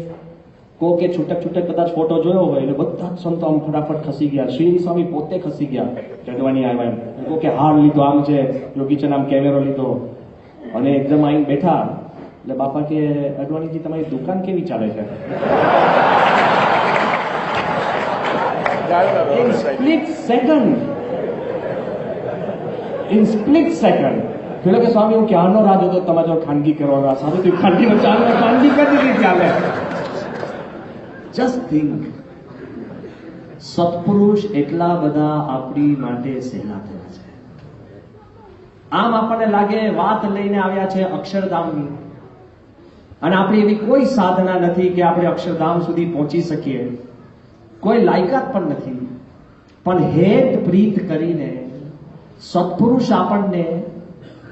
કોકે છૂટક કદાચ ફોટો જોયો હોય એટલે બધા જ સંતો આમ ફટાફટ ખસી ગયા. શ્રી સ્વામી પોતે ખસી ગયા. અડવાણી આવ્યા એમ કોકે હાર લીધો, આમ છે યોગીચંદ આમ કેમેરો લીધો અને એકદમ આવીને બેઠા. એટલે બાપા કે અડવાણીજી તમારી દુકાન કેવી ચાલે છે? ઇન સ્પ્લિટ સેકન્ડ પેલો કે સ્વામી હું ક્યારનો રાહ જોતો તમારે જો ખાનગી કરવાનો. સારું થયું ખાનગી ચાલે, ખાનગી કરી દીધી ચાલે. જસ્ટ થિંક, સત્પુરુષ એટલા બધા આપણી માટે સહેલા થયા છે. આમ આપણને લાગે વાત લઈને આવ્યા છે અક્ષરધામની અને આપણી એવી કોઈ સાધના નથી કે આપણે અક્ષરધામ સુધી પહોંચી શકીએ, કોઈ લાયકાત પણ નથી. પણ હેત પ્રીત કરીને સત્પુરુષ આપણને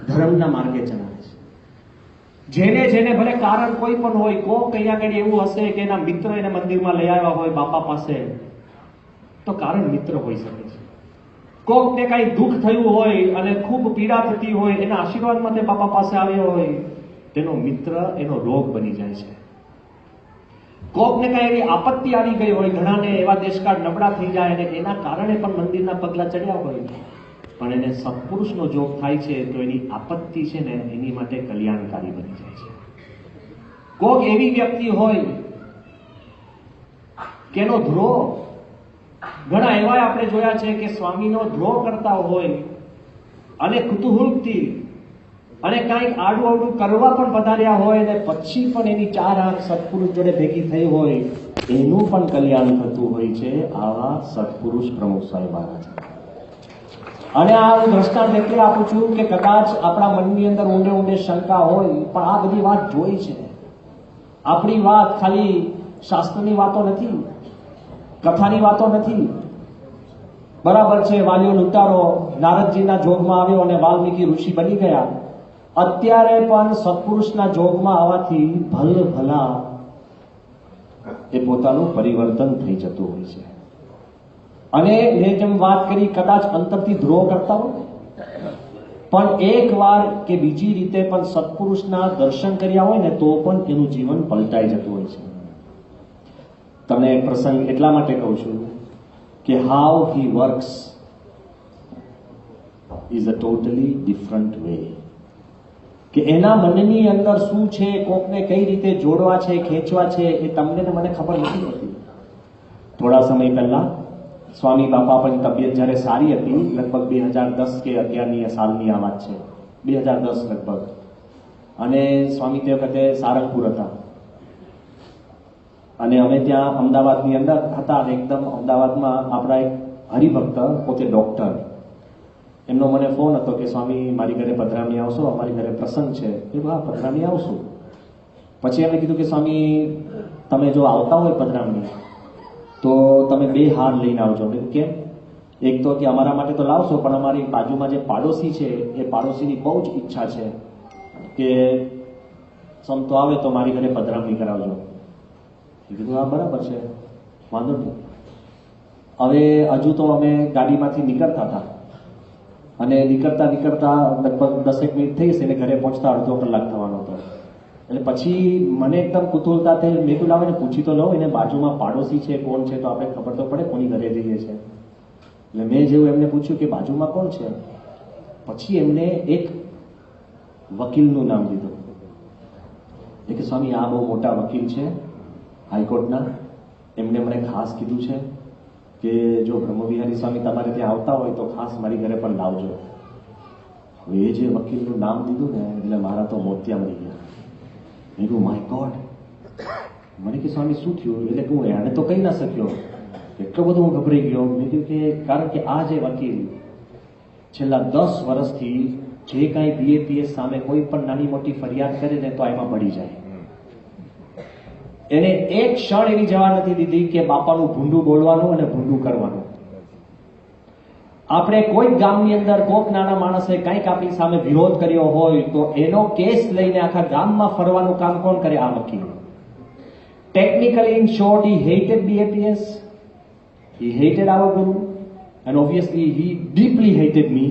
ધર્મના માર્ગે ચલાવે છે. જેને ભલે કારણ કોઈ પણ હોય, કોક અહીંયા આગળ એવું હશે કે એના મિત્ર એને મંદિરમાં લઈ આવ્યા હોય બાપા પાસે, તો કારણ મિત્ર હોઈ શકે છે. કોકને કઈ દુઃખ થયું હોય અને ખૂબ પીડા થતી હોય, એના આશીર્વાદમાં તે બાપા પાસે આવ્યો હોય, તેનો મિત્ર એનો રોગ બની જાય છે. કોકને કઈ એવી આપત્તિ આવી ગઈ હોય, ઘણાને એવા દેશકાળ નબળા થઈ જાય અને એના કારણે પણ મંદિરના પગલા ચડ્યા હોય, પણ એને સત્પુરુષનો જોગ થાય છે તો એની આપત્તિ છે ને એની માટે કલ્યાણકારી બની જાય છે. કોક એવી વ્યક્તિ હોય કે એનો ધ્રોહ, ઘણા એવા આપણે જોયા છે કે સ્વામીનો ધ્રોહ કરતા હોય અને કુતૂહલથી અને કાંઈક આડું કરવા પણ પધાર્યા હોય અને પછી પણ એની 4 આંખ સત્પુરુષ જોડે ભેગી થઈ હોય, એનું પણ કલ્યાણ થતું હોય છે. આવા સત્પુરુષ પ્રમુખ સાહેબ મહારાજ. અને આ હું દ્રષ્ટાંત એટલે આપું છું કે કદાચ આપણા મનની અંદર ઊંડે શંકા હોય, પણ આ બધી વાત જોઈ છે. આપણી વાત ખાલી શાસ્ત્રની વાતો નથી, કથાની વાતો નથી. બરાબર છે, વાલીઓ લૂંટારો નારદજીના જોગમાં આવ્યો અને વાલ્મીકી ઋષિ બની ગયા. અત્યારે પણ સત્પુરુષના જોગમાં આવવાથી ભલા એ પોતાનું પરિવર્તન થઈ જતું હોય છે. અને મેં જેમ વાત કરી, કદાચ અંતરથી દ્રોહ કરતા હોય પણ એક વાર કે બીજી રીતે પણ સત્પુરુષના દર્શન કર્યા હોય ને તો પણ એનું જીવન પલટાઈ જતું હોય છે. તમને એક પ્રસંગ એટલા માટે કહું છું કે how he works is a totally different way. કે એના મનની અંદર શું છે, કોકને કઈ રીતે જોડવા છે, ખેંચવા છે, એ તમને ને મને ખબર નથી હોતી. થોડા સમય પહેલા સ્વામી બાપા પણ તબિયત જ્યારે સારી હતી, લગભગ 2010 કે 11ની સાલની આ વાત છે, 2010 લગભગ, અને સ્વામી તે વખતે સારંગપુર હતા અને અમે ત્યાં અમદાવાદની અંદર હતા અને એકદમ અમદાવાદમાં આપણા એક હરિભક્ત પોતે ડોક્ટર, એમનો મને ફોન હતો કે સ્વામી મારી ઘરે પધરામણી આવશો, અમારી ઘરે પ્રસંગ છે. એ હા પધરામણી આવશું. પછી એમણે કીધું કે સ્વામી તમે જો આવતા હોય પધરામણી તો તમે 2 હાર લઈને આવજો. મેં કીધું કેમ? એક તો કે અમારા માટે તો લાવશો, પણ અમારી બાજુમાં જે પાડોશી છે એ પાડોશીની બહુ જ ઈચ્છા છે કે સંતો આવે તો મારી ઘરે પધરામણી કરાવજો. મેં કીધું હા બરાબર છે, વાંધો નહીં. હવે હજુ તો અમે ગાડીમાંથી નીકળતા હતા અને નીકળતા લગભગ 10 મિનિટ થઈ હશે, એને ઘરે પહોંચતા અડધો કલાક થવાનો હતો. એટલે પછી મને એકદમ કુતૂહલતા થઈ. મેં કીધું લાવે ને પૂછી તો લઉં, એને બાજુમાં પાડોશી છે કોણ છે તો આપણે ખબર તો પડે કોની ઘરે જઈએ છે. એટલે મેં જેવું એમને પૂછ્યું કે બાજુમાં કોણ છે, પછી એમને એક વકીલનું નામ લીધું. એ કે સ્વામી આ બહુ મોટા વકીલ છે હાઈકોર્ટના, એમને મને ખાસ કીધું છે કે જો બ્રહ્મવિહારી સ્વામી તમારે ત્યાં આવતા હોય તો ખાસ મારી ઘરે પણ લાવજો. હવે એ જે વકીલનું નામ લીધું ને એટલે મારા તો મોતિયા મરી ગયા. મેં કહ્યું માય ગોડ. મને કે સ્વામી શું થયું? એટલે હું એને તો કહી ના શક્યો, એટલો બધો હું ગભરાઈ ગયો. મેં કહ્યું કે કારણ કે આ જે વકીલ છેલ્લા 10 વર્ષથી જે કાંઈ BAPS સામે કોઈ પણ નાની મોટી ફરિયાદ કરે ને તો એમાં પડી જાય. એને એક ક્ષણ એવી જવા નથી દીધી કે બાપાનું ભૂંડું બોલવાનું અને ભૂંડું કરવાનું. આપણે કોઈ ગામની અંદર કોઈક નાના માણસે કંઈક આપણી સામે વિરોધ કર્યો હોય તો એનો કેસ લઈને આખા ગામમાં ફરવાનું કામ કોણ કરે? આ વકીલ. Technically in short he hated BAPS, he hated our guru and obviously he deeply hated me.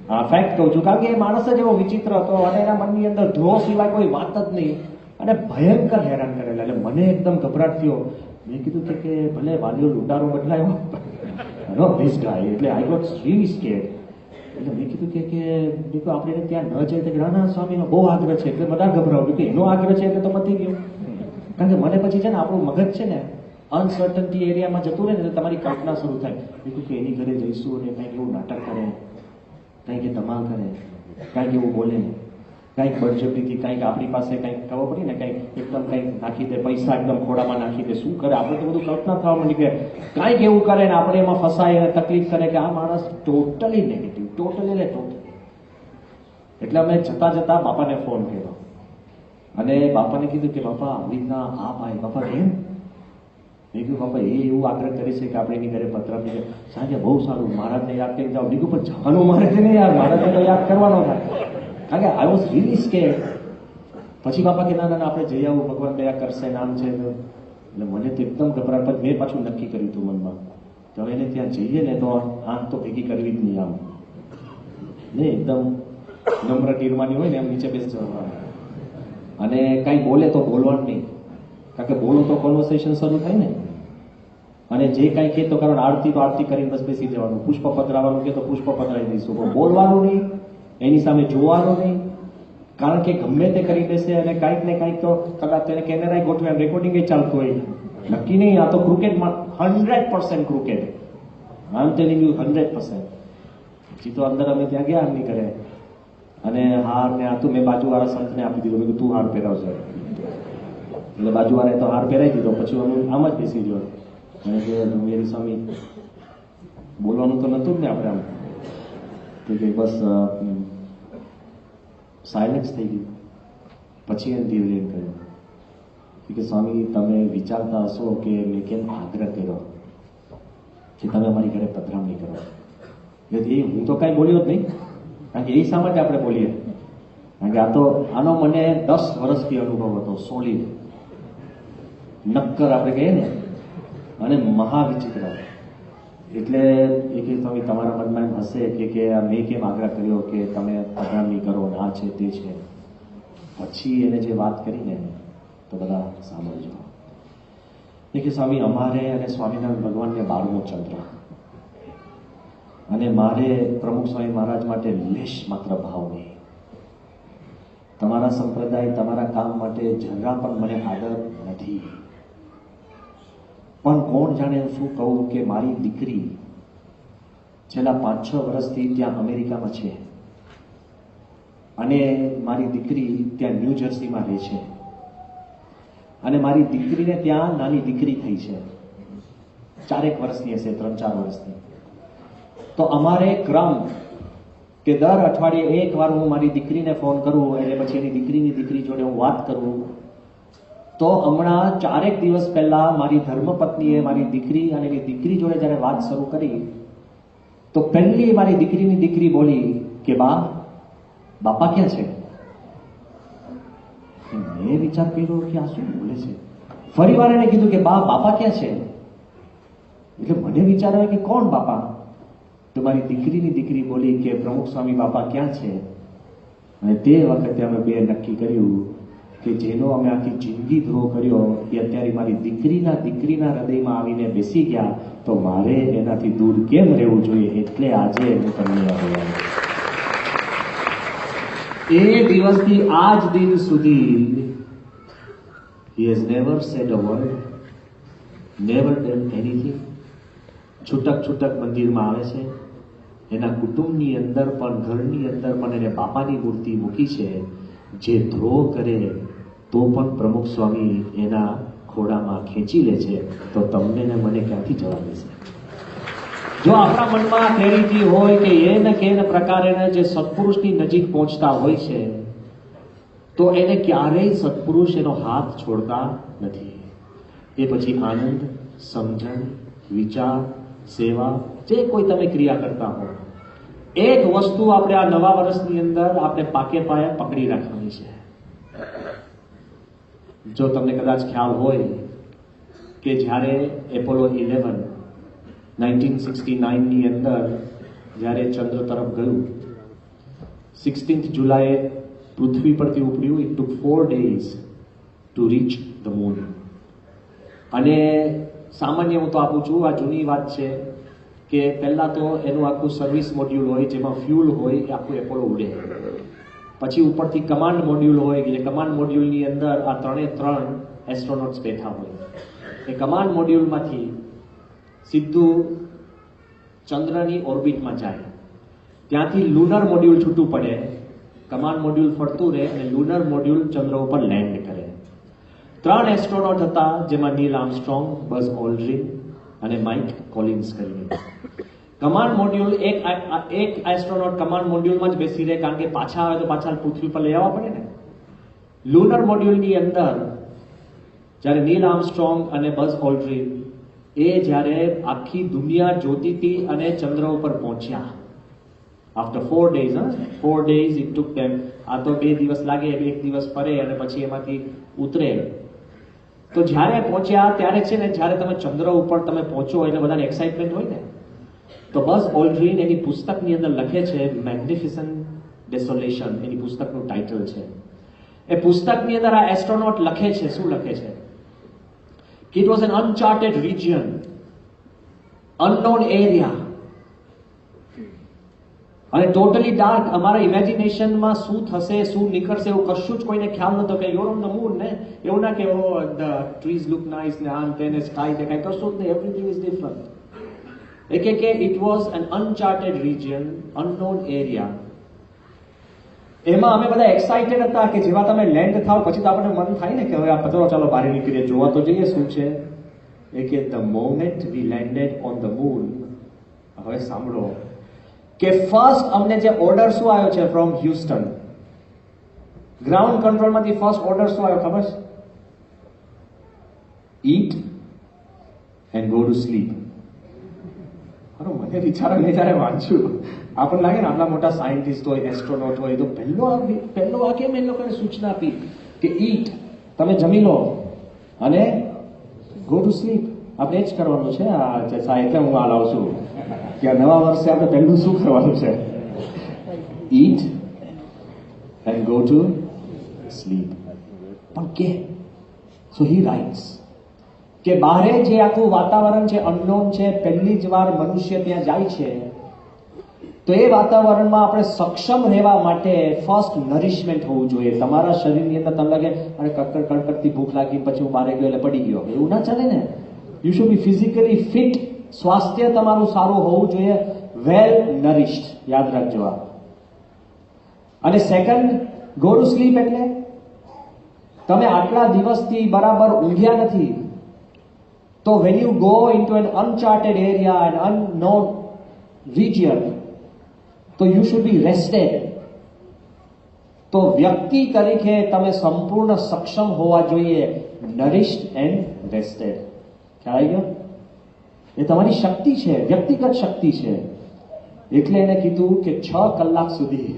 આ ફેક્ટ કહું છું કારણ કે એ માણસ જ એવો વિચિત્ર હતો અને એના મનની અંદર ધ્રોહ સિવાય કોઈ વાત જ નહીં અને ભયંકર હેરાન કરેલા. એટલે મને એકદમ ગભરાટ થયો. મેં કીધું કે ભલે વાલીઓ લૂંટારો બદલાયો નો ધીસ ગાય, એટલે આઈ ગોટ રીલી સ્કેર્ડ. એટલે મેં કીધું કે આપણે એને ત્યાં ન જાય તો ના સ્વામીનો બહુ આગ્રહ છે એટલે બધા ગભરાવ કે એનો આગ્રહ છે એટલે તો પતી ગયો. કારણ કે મને પછી છે ને આપણું મગજ છે ને અનસર્ટનિટી એરિયામાં જતું રહે ને એટલે તમારી કલ્પના શરૂ થાય. મેં કીધું કે એની ઘરે જઈશું અને કંઈક એવું નાટક કરે, કંઈક એ ધમાલ કરે, કંઈક એવું બોલે, કંઈક બળજબરીથી કંઈક આપણી પાસે કંઈક ખબર પડી ને કંઈક એકદમ કંઈક નાખી દે, પૈસા એકદમ ખોડામાં નાખી દે, શું કરે આપણે તો બધું કલ્પના થવા માંડી કે કંઈક એવું કરે ને આપણે એમાં ફસાય અને તકલીફ કરે કે આ માણસ ટોટલી નેગેટિવ, ટોટલી. એટલે અમે જતા બાપાને ફોન કર્યો અને બાપાને કીધું કે બાપા આવી રીતના આ ભાઈ. બાપા કેમ? મેં કીધું બાપા એ એવું આગ્રહ કરે છે કે આપણે એની ઘરે પધરામણી સાંજે બહુ સારું મહારાજને યાદ કરી જાઓ. બીજું પણ જવાનું મારે છે ને યાર, મહારાજને તો યાદ કરવાનો થાય. કારણ કે આઈ વોઝ રીલી સ્કેર્ડ. પછી બાપા કે ના આપણે જઈ આવું, ભગવાન દયા કરશે, નામ છે. એટલે મને તો એકદમ ગભરાટ. પછી મેં પાછું નક્કી કર્યું હતું મનમાં કે હવે એને ત્યાં જઈએ ને તો આંખ તો ભેગી કરવી જ નહીં, આમ નહીં એકદમ નમ્ર ટીરમાની હોય ને એમ નીચે બેસી જવાનું અને કાંઈ બોલે તો બોલવાનું નહીં. કારણ કે બોલો તો કોન્વર્સેશન શરૂ થાય ને. અને જે કાંઈ કહે તો કારણ આરતી તો આરતી કરીને બસ બેસી જવાનું, પુષ્પ પધરાવવાનું કે તો પુષ્પ પધરાવી દઈશું, બોલવાનું નહીં, એની સામે જોવાનું નહીં. કારણ કે ગમે તે કરી દેશે અને કાંઈક ને કાંઈક તો કદાચ તેને કેમેરા ગોઠવે, રેકોર્ડિંગ ચાલતું હોય, નક્કી નહીં. આ તો ક્રિકેટમાં 100% ક્રિકેટ, આમ ટેલિંગ યુ 100%. પછી તો અંદર અમે ત્યાં ગયા એમની ઘરે અને હાર ને આ તો મેં બાજુવાળા સંતને આપી દીધું કે તું હાર પહેરાવશે. એટલે બાજુવાળાએ તો હાર પહેરાવી દીધો. પછી અમે આમ જ બેસી ગયો અને કે મેરી સ્વામી બોલવાનું તો નહોતું જ ને આપણે આમ કે બસ સાયલેન્સ થઈ ગયું. પછી એને ધીરે ધીરે કહ્યું કે સ્વામી તમે વિચારતા હશો કે મેં કેમ આગ્રહ કર્યો કે તમે અમારી ઘરે પધરામણી કરો. એટલે એ હું તો કાંઈ બોલ્યો જ નહીં. કારણ કે એ શા માટે આપણે બોલીએ? કારણ કે આ તો આનો મને 10 વર્ષથી અનુભવ હતો, સોલિડ, નક્કર આપણે કહીએ ને, અને મહાવિચિત્ર. એટલે એ કે સ્વામી તમારા મનમાં એમ હશે કે આ મેં કેમ આગ્રહ કર્યો કે તમે પધરામણી કરો ને આ છે તે છે. પછી એને જે વાત કરીને તો બધા સાંભળજો. એ કે સ્વામી અમારે અને સ્વામિનારાયણ ભગવાનને 12મો ચંદ્ર અને મારે પ્રમુખ સ્વામી મહારાજ માટે લેશ માત્ર ભાવ નહીં. તમારા સંપ્રદાય તમારા કામ માટે જરા પણ મને આદર નથી. પણ કોણ જાણે શું કહું કે મારી દીકરી છેલ્લા 5-6 વર્ષથી ત્યાં અમેરિકામાં છે અને મારી દીકરી ત્યાં ન્યૂ જર્સીમાં રહે છે અને મારી દીકરીને ત્યાં નાની દીકરી થઈ છે 4 વર્ષની હશે, 3-4 વર્ષની. તો અમારે ક્રમ કે દર અઠવાડિયે એકવાર હું મારી દીકરીને ફોન કરું એટલે પછી એની દીકરીની દીકરી જોડે હું વાત કરું. તો હમણાં 4 દિવસ પહેલા મારી ધર્મપત્નીએ મારી દીકરી અને એની દીકરી જોડે જ્યારે વાત શરૂ કરી તો પહેલી મારી દીકરીની દીકરી બોલી કે બાપા ક્યાં છે? મેં વિચાર કર્યો કે આ શું બોલે છે. ફરી વાર એને કીધું કે બાપા ક્યાં છે? એટલે મને વિચાર આવ્યો કે કોણ બાપા? તો મારી દીકરીની દીકરી બોલી કે પ્રમુખ સ્વામી બાપા ક્યાં છે? અને તે વખતે અમે બે નક્કી કર્યું કે જેનો અમે આખી જિંદગી ધ્રોહ કર્યો એ અત્યારે મારી દીકરીના હૃદયમાં આવીને બેસી ગયા, તો મારે એનાથી દૂર કેમ રહેવું જોઈએ? એટલે આજે હું તમને બોલાવ્યો. એ દિવસથી આજ દિન સુધી he has never said a word, never done anything. છૂટક મંદિરમાં આવે છે, એના કુટુંબની અંદર પણ ઘરની અંદર પણ એને બાપાની મૂર્તિ મૂકી છે. જે દ્રોહ કરે તો પણ પ્રમુખ સ્વામી એના ખોડામાં ખેંચી લે છે. તો તમને ને મને ક્યાંથી જવા દેશે? જો આપણા મનમાં ક્લેરિટી હોય કે એને કે પ્રકારે જે સત્પુરુષની નજીક પહોંચતા હોય છે તો એને ક્યારેય સત્પુરુષ એનો હાથ છોડતા નથી. એ પછી આનંદ, સમજણ, વિચાર, સેવા, જે કોઈ તમે ક્રિયા કરતા હો, એક વસ્તુ આપણે આ નવા વર્ષની અંદર આપણે પાકે પાયે પકડી રાખવાની છે. જો તમને કદાચ ખ્યાલ હોય કે જ્યારે એપોલો 11 1969 ની અંદર જ્યારે ચંદ્ર તરફ ગયું, 16th જુલાઈએ પૃથ્વી પરથી ઉપડ્યું. It took 4 days to reach the moon. અને સામાન્ય હું તો આપું છું, આ જૂની વાત છે કે પહેલા તો એનું આખું સર્વિસ મોડ્યુલ હોય જેમાં ફ્યુલ હોય, એ આખું એપોલો ઉડે. પછી ઉપરથી કમાન્ડ મોડ્યુલ હોય કે જે કમાન્ડ મોડ્યુલની અંદર આ 3 એસ્ટ્રોનોટ્સ બેઠા હોય. એ કમાન્ડ મોડ્યુલમાંથી સીધું ચંદ્રની ઓર્બિટમાં જાય. ત્યાંથી લુનર મોડ્યુલ છૂટું પડે, કમાન્ડ મોડ્યુલ ફરતું રહે અને લુનર મોડ્યુલ ચંદ્ર ઉપર લેન્ડ કરે. 3 એસ્ટ્રોનોટ હતા, જેમાં નીલ આર્મસ્ટ્રોંગ, બઝ ઓલ્ડ્રિન અને માઇક કોલિન્સ કરીને. કમાન્ડ મોડ્યુલ એક એસ્ટ્રોનોટ કમાન્ડ મોડ્યુલમાં જ બેસી રહે, કારણ કે પાછા આવે તો પાછા પૃથ્વી પર લઈ આવવા પડે ને. લુનર મોડ્યુલની અંદર જ્યારે નીલ આર્મસ્ટ્રોંગ અને બઝ ઓલ્ડ્રિન જ્યારે આખી દુનિયા જોતી હતી અને ચંદ્ર ઉપર પહોંચ્યા, after 4 days, 4 days it took them. આ તો 2 દિવસ લાગે, 1 દિવસ ફરે અને પછી એમાંથી ઉતરે. તો જ્યારે પહોંચ્યા ત્યારે છે ને, જ્યારે તમે ચંદ્ર ઉપર તમે પહોંચો એટલે બધાને એક્સાઇટમેન્ટ હોય ને. તો બઝ ઓલ્ડ્રિન એની પુસ્તકની અંદર લખે છે મેગ્નિફિસન્ટ ડેસોલેશન, એની પુસ્તકનું ટાઇટલ છે. એ પુસ્તકની અંદર આ એસ્ટ્રોનોટ લખે છે, શું લખે છે? It was an uncharted region, unknown area, અને ટોટલી ડાર્ક. અમારા ઇમેજિનેશનમાં શું થશે, શું નીકળશે એવું કશું જ કોઈને ખ્યાલ નતો. કે યુર ઓન ધ મૂન ને એવું ના કે ધ ટ્રીઝ લુક નાઇસ ને આમ તેને સ્કાય દેખાય, કશું જ નહીં. Everything is different. કે it was an uncharted region, unknown area. એમાં અમે બધા એક્સાઇટેડ હતા કે જેવા તમે લેન્ડ થાવ પછી તો આપણને મન થાય ને કે હવે આ પધરો, ચાલો બહાર નીકળીએ, જોવા તો જઈએ શું છે. કે the moment we landed on the moon, હવે સાંભળો કે ફર્સ્ટ અમને જે ઓર્ડર શું આવ્યો છે ફ્રોમ હ્યુસ્ટન ગ્રાઉન્ડ કંટ્રોલમાંથી, ફર્સ્ટ ઓર્ડર શું આવ્યો ખબર છે? Eat and go to sleep. મને વિચારો મેં જયારે વાંચ્યું, આપણને લાગે ને આટલા મોટા સાયન્ટિસ્ટ હોય, એસ્ટ્રોનોટ હોય, તો પહેલો આ કેમ એ લોકોને સૂચના આપી કે ઈટ, તમે જમી લો અને ગો ટુ સ્લીપ. આપણે એ જ કરવાનું છે. આ એટલે હું આ લાવું છું કે આ નવા વર્ષે આપણે પહેલું શું કરવાનું છે? Eat and go to slip. પણ કે સો હી રાઇટ્સ કે બહારે જે આખું વાતાવરણ છે, અનનોન છે, પહેલી જ વાર મનુષ્ય ત્યાં જાય છે, તો એ વાતાવરણમાં આપણે સક્ષમ રહેવા માટે ફર્સ્ટ નરિશમેન્ટ હોવું જોઈએ. તમારા શરીરની અંદર તમને લાગે અને કડકડતી ભૂખ લાગી પછી હું બહાર ગયો એટલે પડી ગયો, એવું ના ચાલે ને. You should B physically fit. સ્વાસ્થ્ય તમારું સારું હોવું જોઈએ, વેલ નરિશ્ડ. યાદ રાખજો આ. અને સેકન્ડ, ગો ટુ સ્લીપ એટલે તમે આટલા દિવસથી બરાબર ઊંઘ્યા નથી, તો when you go into an uncharted area and unknown region, તો યુ શુડ બી રેસ્ટેડ. તો વ્યક્તિ તરીકે તમે સંપૂર્ણ સક્ષમ હોવા જોઈએ, નરિશ્ડ એન્ડ રેસ્ટેડ. ખ્યાલ આવી ગયો? એ તમારી શક્તિ છે, વ્યક્તિગત શક્તિ છે. એટલે એને કીધું કે 6 કલાક સુધી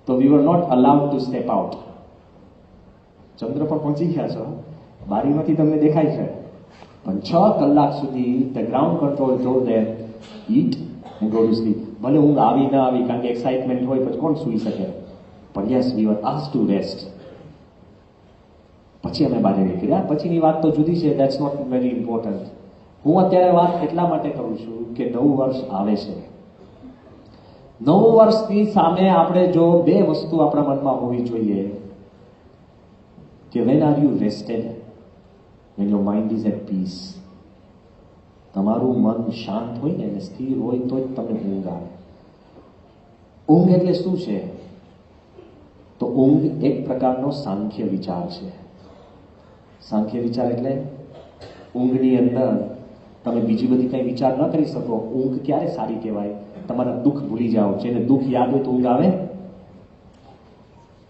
તો we were not allowed to step out. ચંદ્ર પર પહોંચી ગયા છો, બારીમાંથી તમને દેખાય છે, પણ 6 કલાક સુધી the ground control told them eat and go to sleep. ભલે ઊંઘ આવી ના આવી, કારણ કે એક્સાઇટમેન્ટ હોય પછી કોણ સૂઈ શકે, પણ yes we were asked to rest. પછી અમે બહાર નીકળ્યા. પછીની વાત તો જુદી છે, દેટ્સ નોટ વેરી ઇમ્પોર્ટન્ટ. હું અત્યારે વાત એટલા માટે કરું છું કે નવું વર્ષ આવે છે. નવું વર્ષની સામે આપણે જો 2 વસ્તુ આપણા મનમાં હોવી જોઈએ કે when are you rested, when your mind is at peace. તમારું મન શાંત હોય ને, સ્થિર હોય તો જ તમને ઊંઘ આવે. ઊંઘ એટલે શું છે? તો ઊંઘ એક પ્રકારનો સાંખ્ય વિચાર છે. સાંખ્ય વિચાર એટલે ઊંઘની અંદર તમે બીજી બધી કંઈ વિચાર ન કરી શકો. ઊંઘ ક્યારે સારી કહેવાય? તમારા દુઃખ ભૂલી જાઓ. જેને દુઃખ યાદ હોય તો ઊંઘ આવે.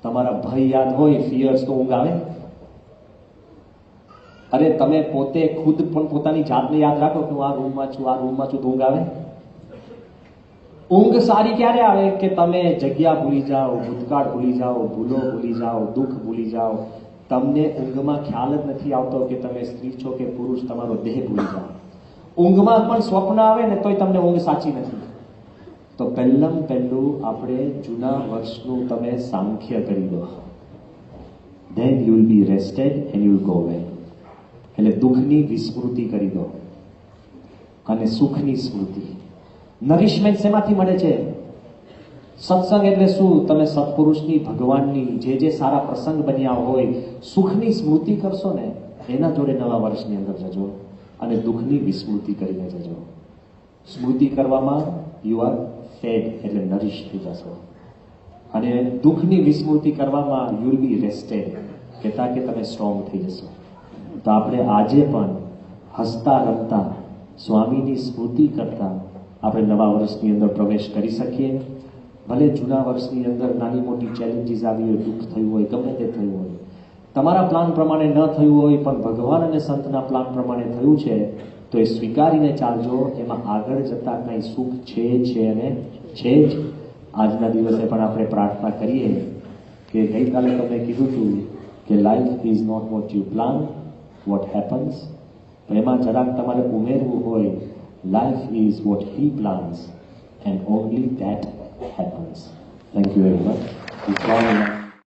તમારા ભય યાદ હોય, ફિયર્સ, તો ઊંઘ આવે. અરે તમે પોતે ખુદ પણ પોતાની જાતને યાદ રાખો કે હું આ રૂમમાં છું, આ રૂમમાં છું, તો ઊંઘ આવે. ઊંઘ સારી ક્યારે આવે? કે તમે જગ્યા ભૂલી જાઓ, ભૂતકાળ ભૂલી જાઓ, ભૂલો ભૂલી જાઓ, દુઃખ ભૂલી જાઓ. તમને ઊંઘમાં ખ્યાલ જ નથી આવતો કે તમે સ્ત્રી છો કે પુરુષ, તમારો દેહ ભૂલી જાઓ. ઊંઘમાં પણ સ્વપ્ન આવે ને તોય તમને ઊંઘ સાચી નથી. તો પહેલું આપણે જૂના વર્ષનું તમે સાંખ્ય કરી દો. Then you will be rested and you will go well. એટલે દુઃખની વિસ્મૃતિ કરી દો અને સુખની સ્મૃતિ. નરિશમેન્ટ શેમાંથી મળે છે? સત્સંગ એટલે શું? તમે સત્પુરુષની, ભગવાનની જે સારા પ્રસંગ બન્યા હોય, સુખની સ્મૃતિ કરશો ને, એના જોડે નવા વર્ષની અંદર જજો અને દુઃખની વિસ્મૃતિ કરીને જજો. સ્મૃતિ કરવામાં યુ આર ફેડ, એટલે નરિશ થઈ જશો. અને દુઃખની વિસ્મૃતિ કરવામાં યુ વિલ બી રેસ્ટેડ, કહેતા કે તમે સ્ટ્રોંગ થઈ જશો. તો આપણે આજે પણ હસતા રમતા સ્વામીની સ્મૃતિ કરતા આપણે નવા વર્ષની અંદર પ્રવેશ કરી શકીએ. ભલે જૂના વર્ષની અંદર નાની મોટી ચેલેન્જીસ આવી હોય, દુઃખ થયું હોય, ગમે તે થયું હોય, તમારા પ્લાન પ્રમાણે ન થયું હોય, પણ ભગવાન અને સંતના પ્લાન પ્રમાણે થયું છે, તો એ સ્વીકારીને ચાલજો. એમાં આગળ જતા કંઈ સુખ છે અને છે જ. આજના દિવસે પણ આપણે પ્રાર્થના કરીએ કે ગઈકાલે તમને કીધું હતું કે life is not what you plan, what happens. પણ એમાં જરાક તમારે ઉમેરવું હોય, life is what he plans and only that happens. Thank you very much.